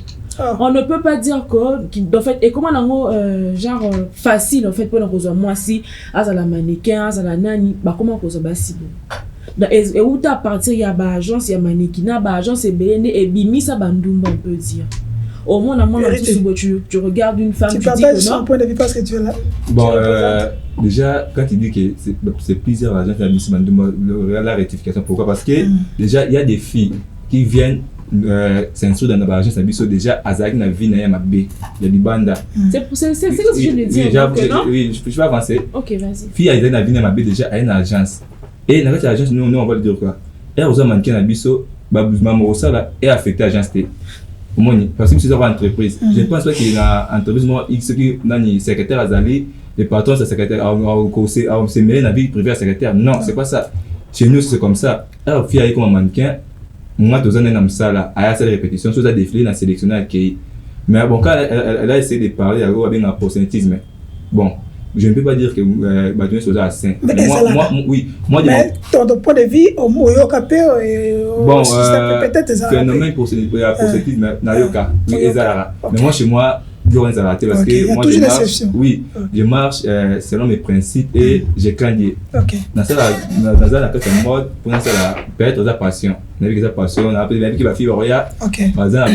On ne peut pas dire que, en fait, et comment genre facile en fait pour nous moi si à la mannequin, à la nani, bah comment qu'on se basi et où t'as partir il y a ba agence, il y a mannequin, ba agence et BN et bimi ça bandumba on peut dire. Au moins tu regardes une femme, tu partages son point de vue parce que tu es là. Bon, déjà, quand tu dis que c'est plusieurs agences, la rectification, pourquoi? Parce que déjà, il y a des filles qui viennent s'inscrire dans l'agence Abisso, déjà, Azak na vie na ma B, il y a du banda. C'est ce que je veux dire. Oui, je peux avancer. Ok, vas-y. Fille Azak na vie na ma B, déjà, à une agence. Et dans cette agence, nous, on va le dire quoi? Elle a mannequin Abisso, maman là, est affectée à l'agence T. Parce que c'est une entreprise. Je ne pense pas qu'il y a une entreprise, X qui est secrétaire à Zali, les patrons, c'est secrétaire, c'est mêlé dans la vie privée à secrétaire. Non, c'est pas ça. Chez nous, c'est comme ça. Alors, fille avec un mannequin, moi, tous les ans, ça là, à cette répétition, tout ça défilé dans sélectionné à Kei. Mais bon, quand elle a essayé de parler avec un prosélytisme, bon. Je ne peux pas dire que Badouin Sosa a saint. Moi, mais ton point de vue, au Moyoka, bon, phénomène prosélytisme, Nayoka, mais moi, chez moi, je raté parce que moi, je marche selon mes principes et j'ai craigné. Dans la mode, pour ça, peut-être la passion. Avec sa passion, après qui va faire roya. Par exemple,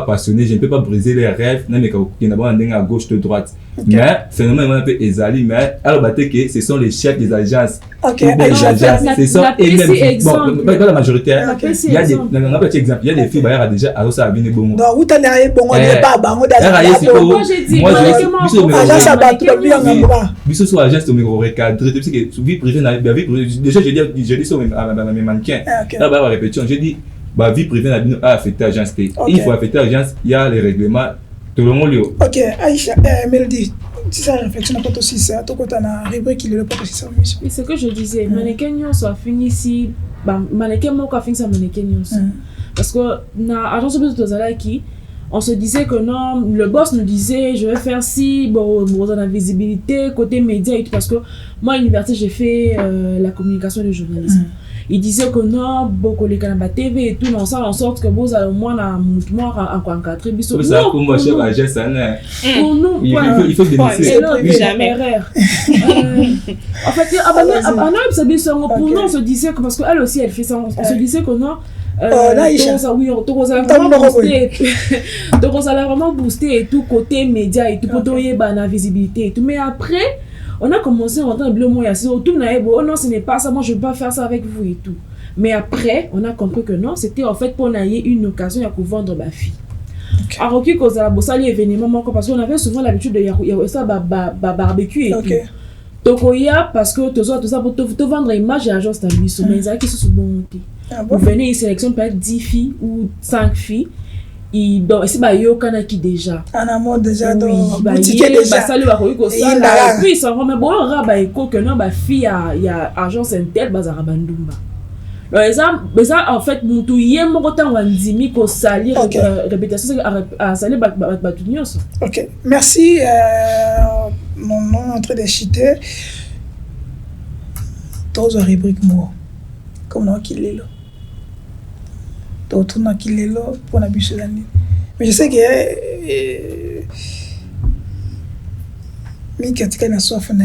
passionné, je ne peux pas briser les rêves, même quand il y a un à gauche de droite. Mais phénomène un peu exalé, mais alors que ce sont les chefs des agences. Ce sont eux-mêmes. Bon, pas la majorité. Il y a des exemples, il y a des filles qui déjà à ça vient bon. Donc où t'en es bon, on n'est pas bon dans moi j'ai dit agence à battre bien en bras. Biso soit agence de me recadrer parce que vie privée déjà je dis sur mes mannequins. Là va répétition, j'ai dit vie privée a affecté agence T. Il faut affecter agence, il y a les règlements. Tout le monde. Ok, Aïcha, Mélodie, si ça réflexion n'a pas aussi ça, tout quand on a rubrique qui le pas aussi ça mission. C'est ce que je disais, mannequin soit fini ici, mannequin moi quand fini ça mannequin parce que na agence de Tozalaki, on se disait que non, le boss nous disait je vais faire ci, bon on a visibilité côté média et tout parce que moi à l'université j'ai fait la communication et le journalisme. Il disait que non, beaucoup les canaux TV et tout, non, ça en sorte que vous allez au moins en encadrer. C'est ça pour moi, chef agence, pour nous, il faut dénoncer. Jamais erreur. En fait, pour nous, on se disait que parce qu'elle aussi, elle fait ça, on se disait que non. Donc, on allait vraiment booster et tout, côté média et tout, pour donner la visibilité et tout. Mais après, on a commencé à entendre le mot tout oh non ce n'est pas ça, moi je ne peux pas faire ça avec vous et tout. Mais après on a compris que non, c'était en fait pour qu'on ait une occasion à vendre ma fille. Alors qu'il cause à l'événement parce qu'on avait souvent l'habitude de y avoir ça barbecue et tout. Donc il y a parce que tout ça pour te vendre image à agence d'ambition mais ils qui sont bon. Vous venez une sélection peut-être 10 filles ou 5 filles. C'est yo kanaki déjà en amont déjà dans boutique déjà ça le va ko ça et puis ça vraiment bon raba eko que non fille il y a agence intel bazara bandumba par exemple en fait mutu yemo kota wanzimi ko salir répétition à salir batu nyonso. OK, merci mon nom en train de chiter tous les rubriques moi comme non qu'il est là autour de qui est là pour la bûche d'année. Mais je sais que mi katika na soif na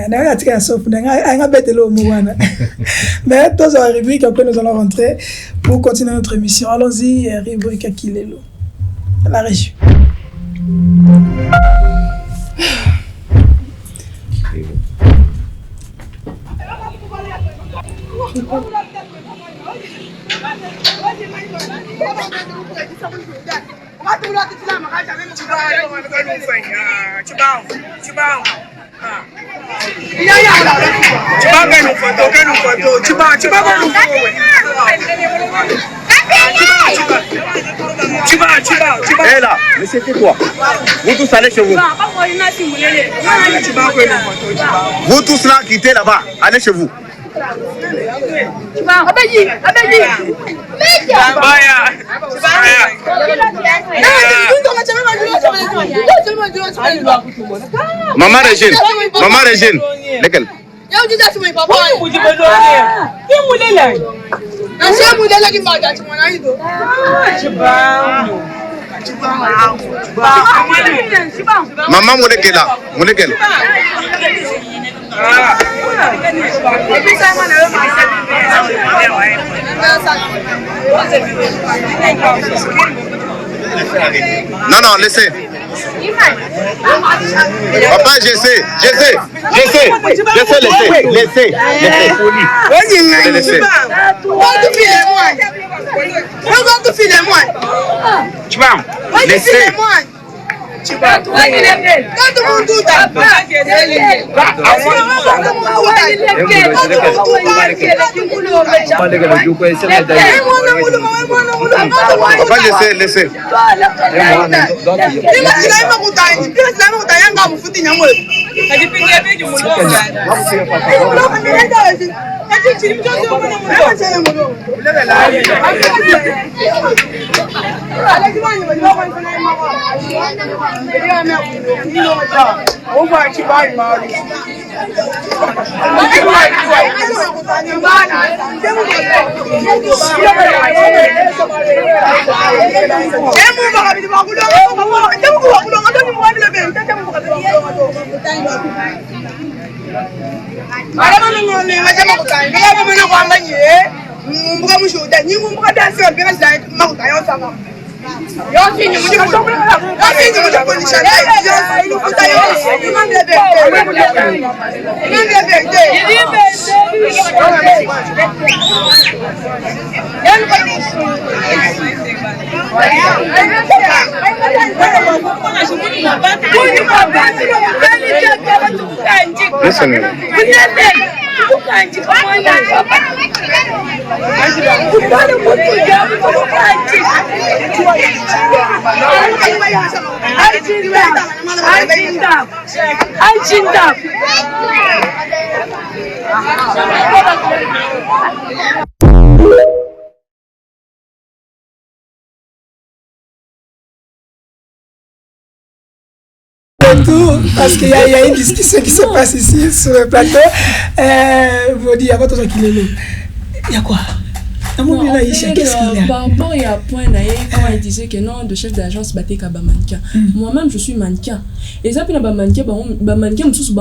na katika na soif na nga bête là au mouana. Mais tous les rubriques après nous allons rentrer pour continuer notre émission. Allons-y, rubrique à qui est là. La région. Hé là, mais c'était quoi? Vous tous allez chez vous. Vous tous là, quittez là-bas, allez chez vous. Maman Régine, lesquels? Maman Monekela. Monekela. Non, laissez. Papa, j'essaie, laissez. Tu vas laisser. Laissez. Tout, parce qu'il y a une discussion qui se passe ici sur le plateau. Vous dites, avant tout ça qu'il est là. Il y a quoi? Qu'est-ce qu'il y a? Par rapport à point quand il disait que non, de chef d'agence battait qu'à mannequin. Moi-même, je suis mannequin. Et ça, puis mannequin, mannequin, je suis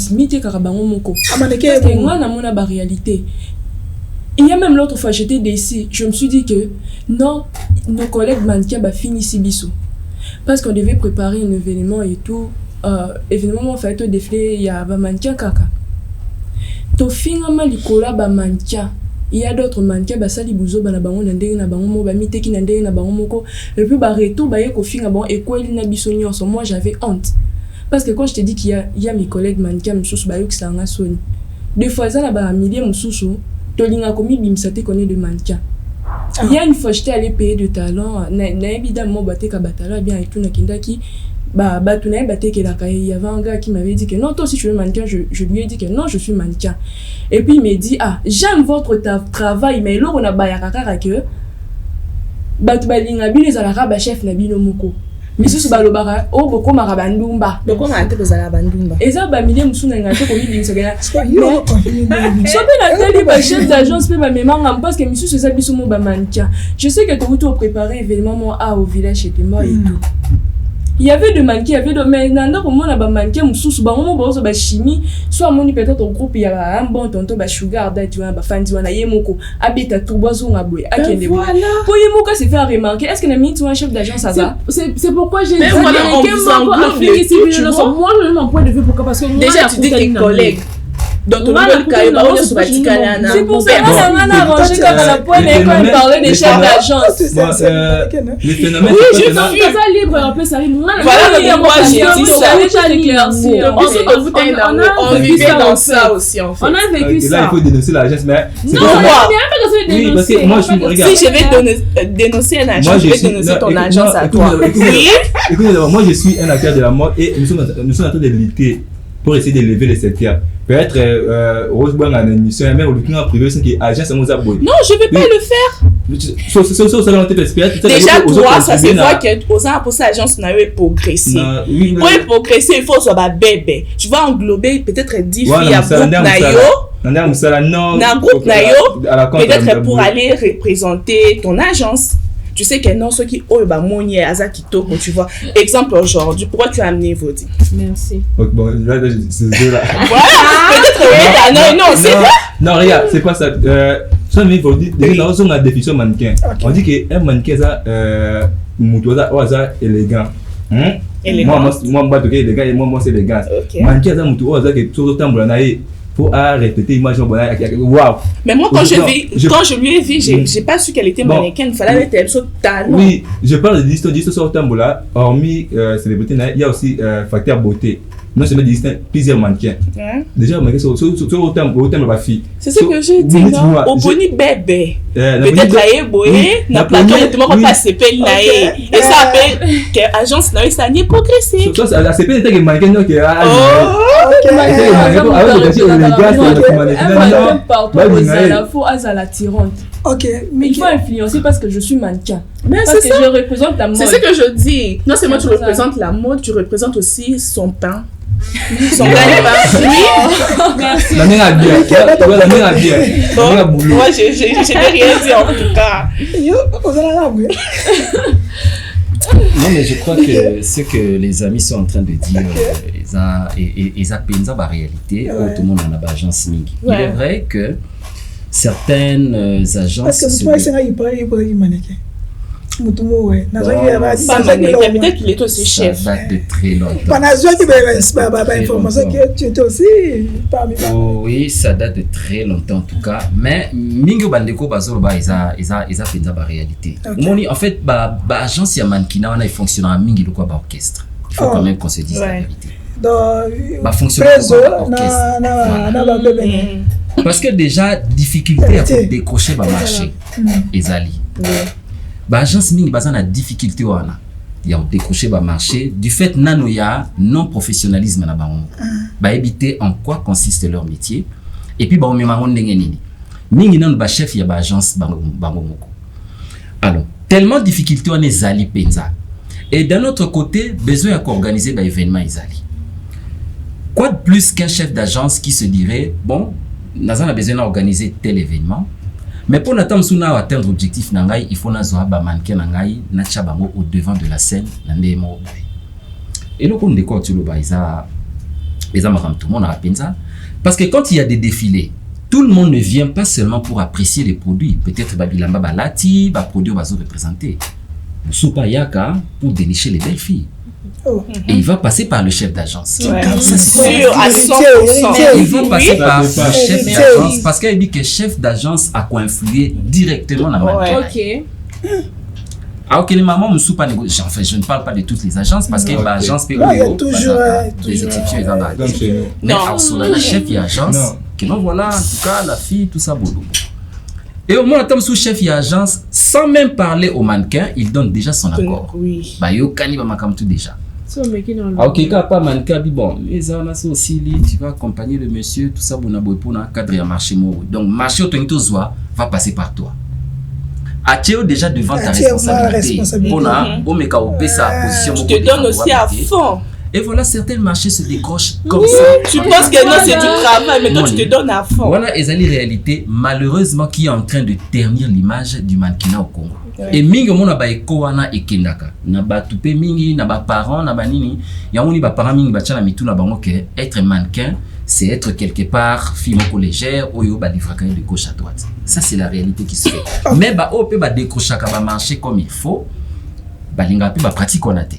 limité car moko. Parce que moi, dans mon réalité. Il y a même l'autre fois, j'étais déçue. Je me suis dit que non, nos collègues mannequins finissent bisous. Parce qu'on devait préparer un événement et tout. Événement, en fait, au défilé, il y a un mannequin kaka. To finalement, l'ikola mannequin. Il y a d'autres mannequins, ça li bouzo na bango na ndenge na bango mo ba miteki na ndenge na bango moko. Et puis ba retour ba yeko finga bon et quoi il na biso nyonso. Moi j'avais honte. Parce que quand je te dis qu'il y a mes collègues mannequins mususu ba yoki sanga soni. Des fois ça na ba milliers mususu to linga komi bimsate connaît de mannequins. Il y a une fois j'étais allé payer de talent na évidemment bateka batala bien et tout na kindaki il y avait un gars qui m'avait dit que non, toi aussi tu es mannequin. Je lui ai dit que non, je suis mannequin. Et puis il m'a dit, ah, j'aime votre travail, mais là on a bayakaka que Batubalinga bile za la chef na bino moko. Misusu balobara o boko marabandumba. Boko mate ko za bandumba. Eza ba milier musuna ngate ko bili nsogela. Sobe la télé ba chef d'agence pe ba memanga parce que misusu za biso mo ba mannequin. Je sais que tu as préparé événement au village chez moi et tout. Il y avait de mannequins, il y avait de mais nanda pour moi na ba mannequin mususu ba mo bozo ba chimie soit moni peut-être au groupe il y a un bon tonton ba sugar date tu ba fandi wana yemoko habita tout bozo ngabwe akende voilà pour yemoko se faire remarquer est-ce que na minute un chef d'agence ça va c'est pourquoi j'ai dit moi je mon point de vue pourquoi parce que déjà tu dis tes collègues donc on va le cahier ba on se batikana na c'est pour ça qu'on a arrangé comme la point et quand on parlait des chefs d'agence le phénomène oui je suis ça libre un peu ça voilà moi j'ai dit ça on vivait dans ça aussi en fait on a vécu ça là il faut dénoncer l'agence mais non oui parce que moi je suis regarde si je vais dénoncer un agent je vais dénoncer ton agence à toi oui écoutez moi je suis un acteur de la mode et nous sommes en train de lutter pour essayer d'élever le secteur. Peut-être Rose Bang en émission, même au looking privé, c'est qui agence à Mozart Boy. Non, je ne vais pas le faire. Déjà, toi, ça se voit que pour ça, l'agence n'a eu progressé. Pour progresser, il faut soit bébé. Tu vas englober peut-être 10 filles à groupe Nayo. Peut-être pour aller représenter ton agence. tu sais que non, ceux qui ont moni et aza kitoko, tu vois. Exemple aujourd'hui, pourquoi tu as amené Vodi? Merci. Ok, bon, là, c'est là. Voilà, peut-être, non, c'est pas. Non, regarde, c'est pas ça. Ça, mais il faut dire, déjà, là, on a la définition mannequin. On dit qu'un mannequin, ça, ça, élégant. Moi, c'est élégant. Mannequin, ça, ça, qui tout le temps, faut répéter l'image. Waouh! Mais moi, quand je lui ai vu, j'ai pas su qu'elle était mannequin. Il fallait être sur talent. Oui, je parle de l'histoire sur le temps là. Hormis célébrité, il y a aussi facteur beauté. Non, c'est plusieurs mannequins. Déjà, mannequin sur le temps la fille. C'est ce que j'ai dit, non? Au boni bébé. Peut-être à Eboé, n'a pas tout le monde pas s'épelle naé. Et ça appelle que agence naé, ça n'y est progressé. Ça c'est peut-être que mannequin qui a. Ok, mais il faut influencer parce que je suis mannequin. Mais parce que je représente la mode. C'est ce que je dis. Non seulement tu représentes la mode, tu représentes aussi son pain. Son gagne-pain. Oui. Merci. La mère a bien. La mère a bien. Moi, je n'ai rien dit en tout cas. Non, mais je crois que ce que les amis sont en train de dire, ils appellent ça la réalité. Tout le monde en a agence Mingi. Il est vrai que certaines agences. Parce que toi, c'est là, il parle mannequin. Peut-être qu'il est aussi chef. Ça date de très longtemps. Oui, ça date de très longtemps en tout cas. Mais Mingo Bandeko Bazoloba, ils ont fait la réalité. En fait, l'agence Yamankinana, il fonctionne à Mingi le quoi orchestre. Il faut quand même qu'on se dise la vérité. Fonctionne parce que déjà, difficulté à décrocher le marché, Ezali. L'agence Mingi a une difficulté à décrocher le marché du fait nano ya non professionnalisme na bango. Éviter en quoi consiste leur métier et puis on memango ndenge nini. Mingi nano ba chef ya ba agence bango moko. Alors, tellement difficulté on ezali penza. Et d'un autre côté, besoin d'organiser des événements ezali. Quoi de plus qu'un chef d'agence qui se dirait bon, nous avons besoin d'organiser tel événement. Mais pour atteindre l'objectif, il faut que mannequin au devant de la scène. Et le compte de quoi tu le parce que quand il y a des défilés, tout le monde ne vient pas seulement pour apprécier les produits. Peut-être Babilamba Balati, les produits représentés. Soupa Yaka pour dénicher les belles filles. Et il va passer par le chef d'agence. Il va passer par le chef d'agence parce qu'il dit que le chef d'agence a influé directement dans la Ok. Alors que les mamans ne sont pas négociées. Enfin, je ne parle pas de toutes les agences parce que l'agence peut avoir des exceptions. Mais le chef d'agence, que non, voilà, en tout cas, la fille, tout ça, boulot. Et au moins, sous chef d'agence, sans même parler au mannequin, il donne déjà son accord. Oui. Yo kaniba makam tout déjà. Ok, quand pas mannequin, bon, les gens aussi, tu vas accompagner le monsieur, tout ça, pour un cadre à marché. Donc, marché autour va passer par toi. As-tu déjà devant ta responsabilité? Tu te donnes aussi à fond. Et voilà, certains marchés se décrochent comme ça. Tu penses que non, c'est du travail, mais toi, tu te donnes à fond. Voilà, et c'est la réalité, malheureusement, qui est en train de ternir l'image du mannequinat au Congo. Et mingi mona ba ekowana ekendaka na ba tupe mingi na ba parents na ba nini ya moni ba parents mingi ba tchala mitu na bango que être mannequin c'est être quelque part fille légère ou yo ba livrer de gauche à droite. Ça c'est la réalité qui se fait. Mais ba o pe ba décrocher ka ba marcher comme il faut ba linga pe ba pratique on a té.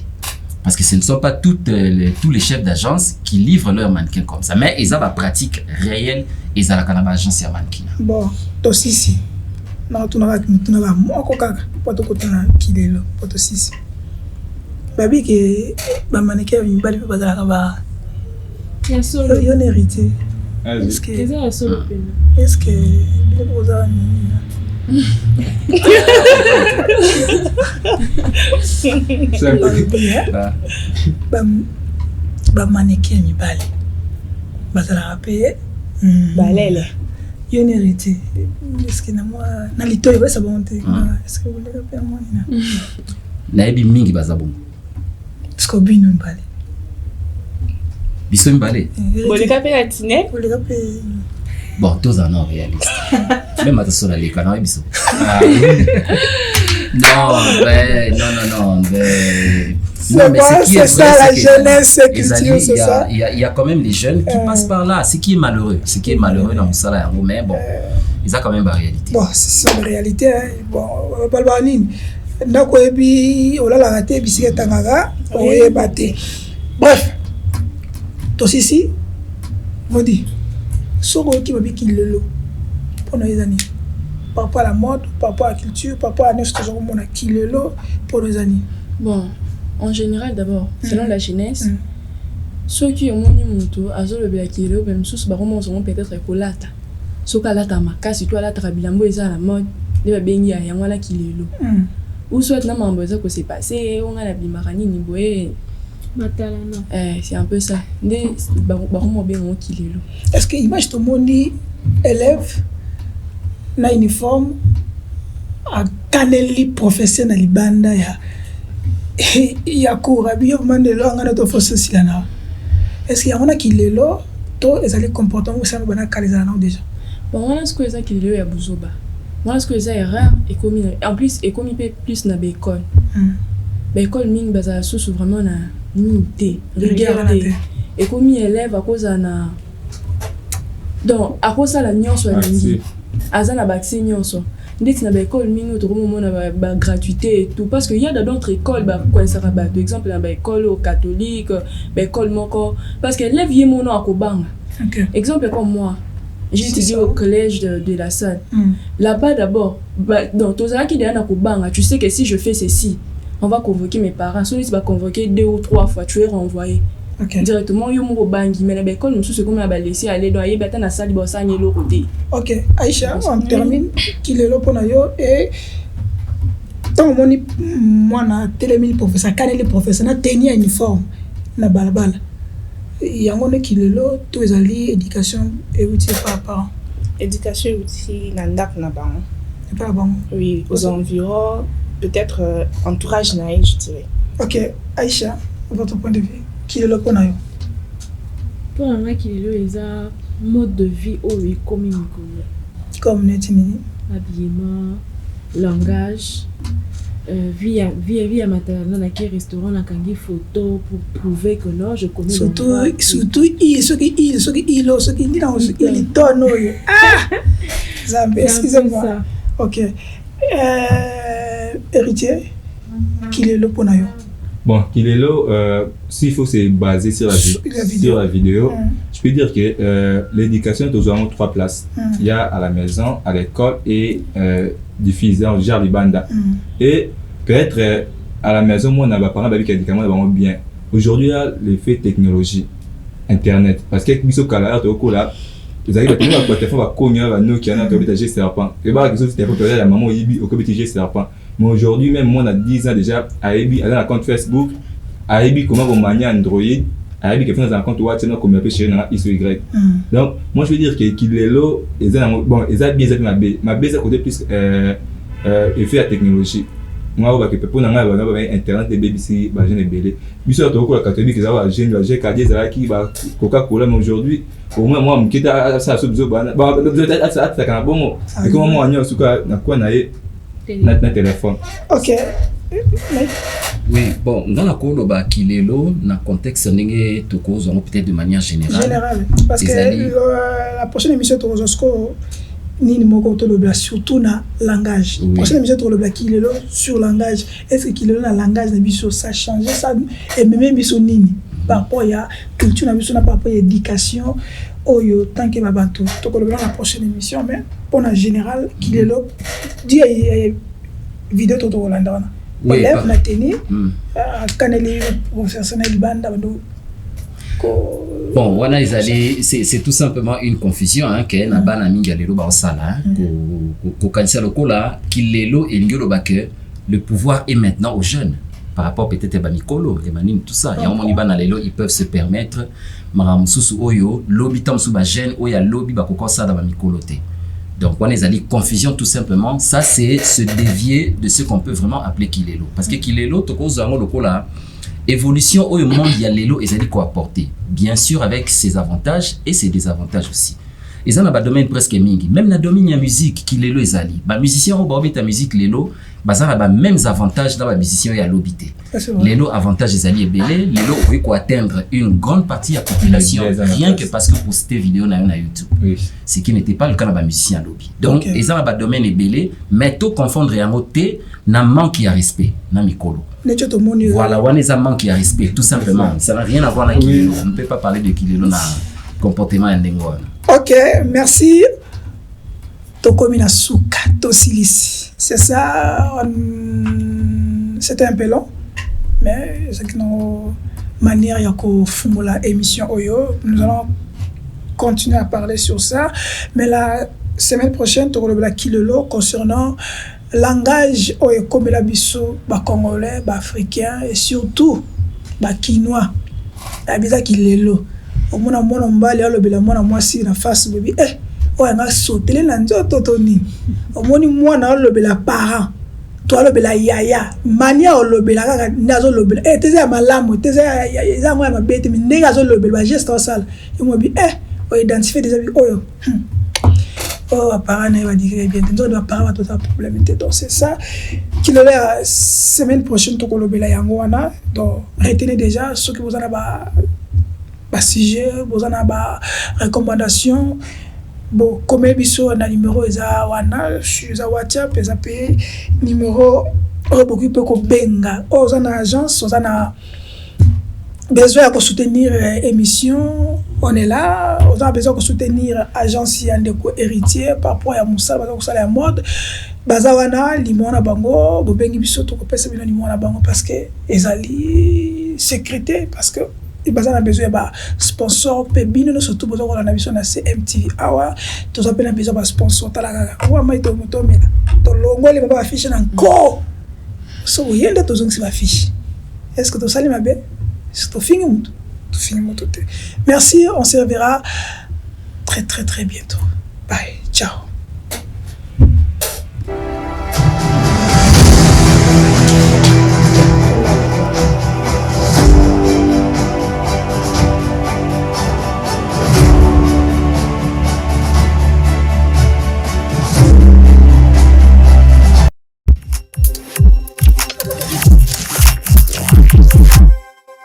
Parce que ce ne sont pas tous les chefs d'agence qui livrent leurs mannequins comme ça, mais ils ont la pratique réelle et ils ont la agence à mannequin. Bon, aussi non, tu n'as pas kilelo aussi. Babi que ba mannequin il va pas là il y a solo il y a hérité. Est-ce que il y a solo est-ce que les posants ba mannequin mi bale bazala payer balele il y a une hérité. Est-ce que moi na litoy ba sabonte est-ce que vous voulez payer moi na ebi mingi bazabom est-ce que bino mbale biso mbale bolé ka payer latine bolé ka payer bon tous en réaliste même à sur la l'écran biso C'est ça la jeunesse, culture, c'est ça. Il y a quand même les jeunes qui passent par là. Ce qui est malheureux dans le salaire, mais bon, ils ont quand même la réalité. Bon, c'est ça la réalité. Bon, Balbanine, ndako ebi olala raté bisike tangaka, oye baté. Bref, toi ici, Modi, soko qui babi ki lelo pour nos amis. Par rapport à la mode, par rapport à la culture, par rapport à nous toujours mon ki lelo pour nos amis. Bon, en général d'abord, selon la jeunesse, ceux qui ont moni muto azolo be ki lelo même sous ba comment on peut-être kolata. Soka lata makasi toi lata bilambo eza la mode, les bengi ya ngala ki lelo. Ou soit na mambo ça que c'est passé, on a la bimarani ni boé. C'est un peu ça. Est-ce que image tout le monde élève na uniforme à kaneli professionnel libanda ya kurabi au monde là on a d'autres forces silana. Est-ce qu'il y a un qui lelo to ezali comportement ou ça bana kalizana déjà. Bon on a ce que ça qui lelo ya buzoba. Moi ce que ça est rare et comme en plus et comme il plus na l'école. L'école mine baza sous vraiment na limité, regardez. Et comme il élève à cause na donc à cause la nyonso ya lingi azana vaccin nyonso ndeti na ba école mine to moment na ba gratuité et tout parce que il y a d'autres écoles ba quoi ça ba par exemple na ba école catholique ba école moko parce que élève yé mono akobanga. Exemple comme moi j'ai étudié au collège de la Salle. Là-bas d'abord donc tozala ki na kobanga tu sais que si je fais ceci on va convoquer mes parents. Soit tu vas convoquer 2 ou 3 fois, tu es renvoyé. Directement, il y a un bangi, mais l'école, nous sommes comme on a laissé aller dans les bâtons à salle, il y a un côté. Ok, Aïcha, on termine. Qui est là pour nous et tant que moi, na télémine professeur, quand les professeurs, na tenir uniforme, na balabala. Il y a un qui est là, tous les alliés, éducation et outils par rapport. Éducation et outils, nandak na ban. C'est pas bon. Oui, aux environs. Peut-être entourage naïf, je dirais. Ok, Aïcha, votre point de vue, qui est le point de vue? Pour moi, qui est le mode de vie où il communique. Comme Netini. Habillement, langage, vie à maternelle, dans quel restaurant, dans quel photo pour prouver que non, je connais. Surtout ce qui dit dans il donne. Ah, excusez-moi. Ok. Héritier, qui est le ponayo? Bon, Kilelo, s'il faut se baser sur la vidéo, je peux dire que l'éducation est aux 3 places. Il y a à la maison, à l'école et diffusé en genre banda. Et peut-être à la maison, moi, on a parlé avec l'éducation bien. Aujourd'hui, il y a l'effet technologie, Internet. Parce que nous là, vous avez le téléphone va cogner, va nous qui a un téléphone serpent. Et bah, les autres téléphones, la maman Ibi au téléphone serpent. Mais aujourd'hui, même moi, on a 10 ans déjà, à Ibi, dans un compte Facebook, à Ibi, comment on manie Android, à Ibi, qui fait dans un compte WhatsApp, comment on peut chérir dans X ou Y. Donc, moi, je veux dire qu'il est là, bon, ils ont bien ma baisse à côté plus effet à technologie. Moi, je peux Internet et BBC, je vais belé. Mais sur le catholique, ils ont j'ai qui Coca-Cola, mais aujourd'hui, au moins, moi, je suis à ça, je suis à bon. Et comment moi, je suis à téléphone. Ok. Oui, bon, dans la cour, Kilelo, dans le contexte, peut-être de manière générale. Parce que la prochaine émission, tu ni moko surtout na langage. Prochaine émission sur le Kilelo sur langage. Est-ce que Kilelo na langage na biso ça change ça et même biso nini par rapport à culture na biso na par rapport à éducation oyo tant que babantu to ko la prochaine émission mais pour la général Kilelo dit vidéo to Rolanda na élève na tenir kaneli professionnel banda bando. Bon, voilà, c'est tout simplement une confusion que na bana mingi lelo ba osala ko kanisa lokola Kilelo et ngelo ba que le pouvoir est maintenant aux jeunes par rapport peut-être à Mikolo et manine tout ça. Il y a un moment bana lelo ils peuvent se permettre maramususu oyo lobby tam su ba jeune oya lobby ba kokosa da ba Mikolo te. Donc on les a dit confusion tout simplement, ça c'est se dévier de ce qu'on peut vraiment appeler Kilelo parce que Kilelo to ko zango lokola évolution au monde il y a l'élo et ça dit quoi apporter bien sûr avec ses avantages et ses désavantages aussi ils ont un domaine presque mingi. Même dans le domaine de la musique, qui lelo ezali. Les musiciens qui ont la musique lelo, ils ont les mêmes avantages dans la musiciens et l'obité. Lelo avantage ezali ebele, lelo peut atteindre une grande partie de la population rien que parce que pour cette vidéo na YouTube. Oui. Ce qui n'était pas le cas dans les musiciens à lobby. Donc ils ont un domaine ebele, mais tout confondre en moté n'a manque de respect na mikolo. Voilà, on est un manque de respect tout simplement. Ça n'a rien à voir avec Kilelo. On ne peut pas parler de Kilelo dans comportement indéngouan. Ok, merci. Tokomina Souka, Tosilis. C'est ça, c'était un peu long, mais c'est une manière de faire la émission Oyo. Nous allons continuer à parler sur ça. Mais la semaine prochaine, tu auras Kilelo concernant le langage Oyo comme la biso, congolais, africain et surtout quinois. La bisa Kilelo. Au moins, on va aller moi si na face bébé. On a sauté les nzoto toni. Au moins na le parent. Toi le yaya. Mania o le la nazo le. Teze malamu, teze ya moi ma bête mais nega zo le geste en salle. Et moi on identifier des amis oyo. Parent va dire bien donc doit parent va tout un problème donc c'est ça qui la semaine prochaine to ko le yango wana donc retenez déjà ce que vous en avez sujet, vous en avez recommandation. Bon, comme biso na numéro eza wana sur WhatsApp, eza pe numéro beaucoup peut ko benga. Aux en agence, aux en besoin de soutenir émission, on est là. Aux en besoin de soutenir agence Yandeko héritier par rapport à Moussa baza ko sala ya mode. Baza wana limona bango, bo bengi biso to ko pesa bino limona bango parce que ezali sécurité parce que il a besoin de sponsor pebino surtout besoin qu'on a besoin de CMTV awa tous appels besoin de sponsor talaga wa mai to mutomela to longo les baba affiche encore so yenda to zongi affiche est-ce que tu sali mabe c'est to fini muto merci on se reverra très très très bientôt bye ciao.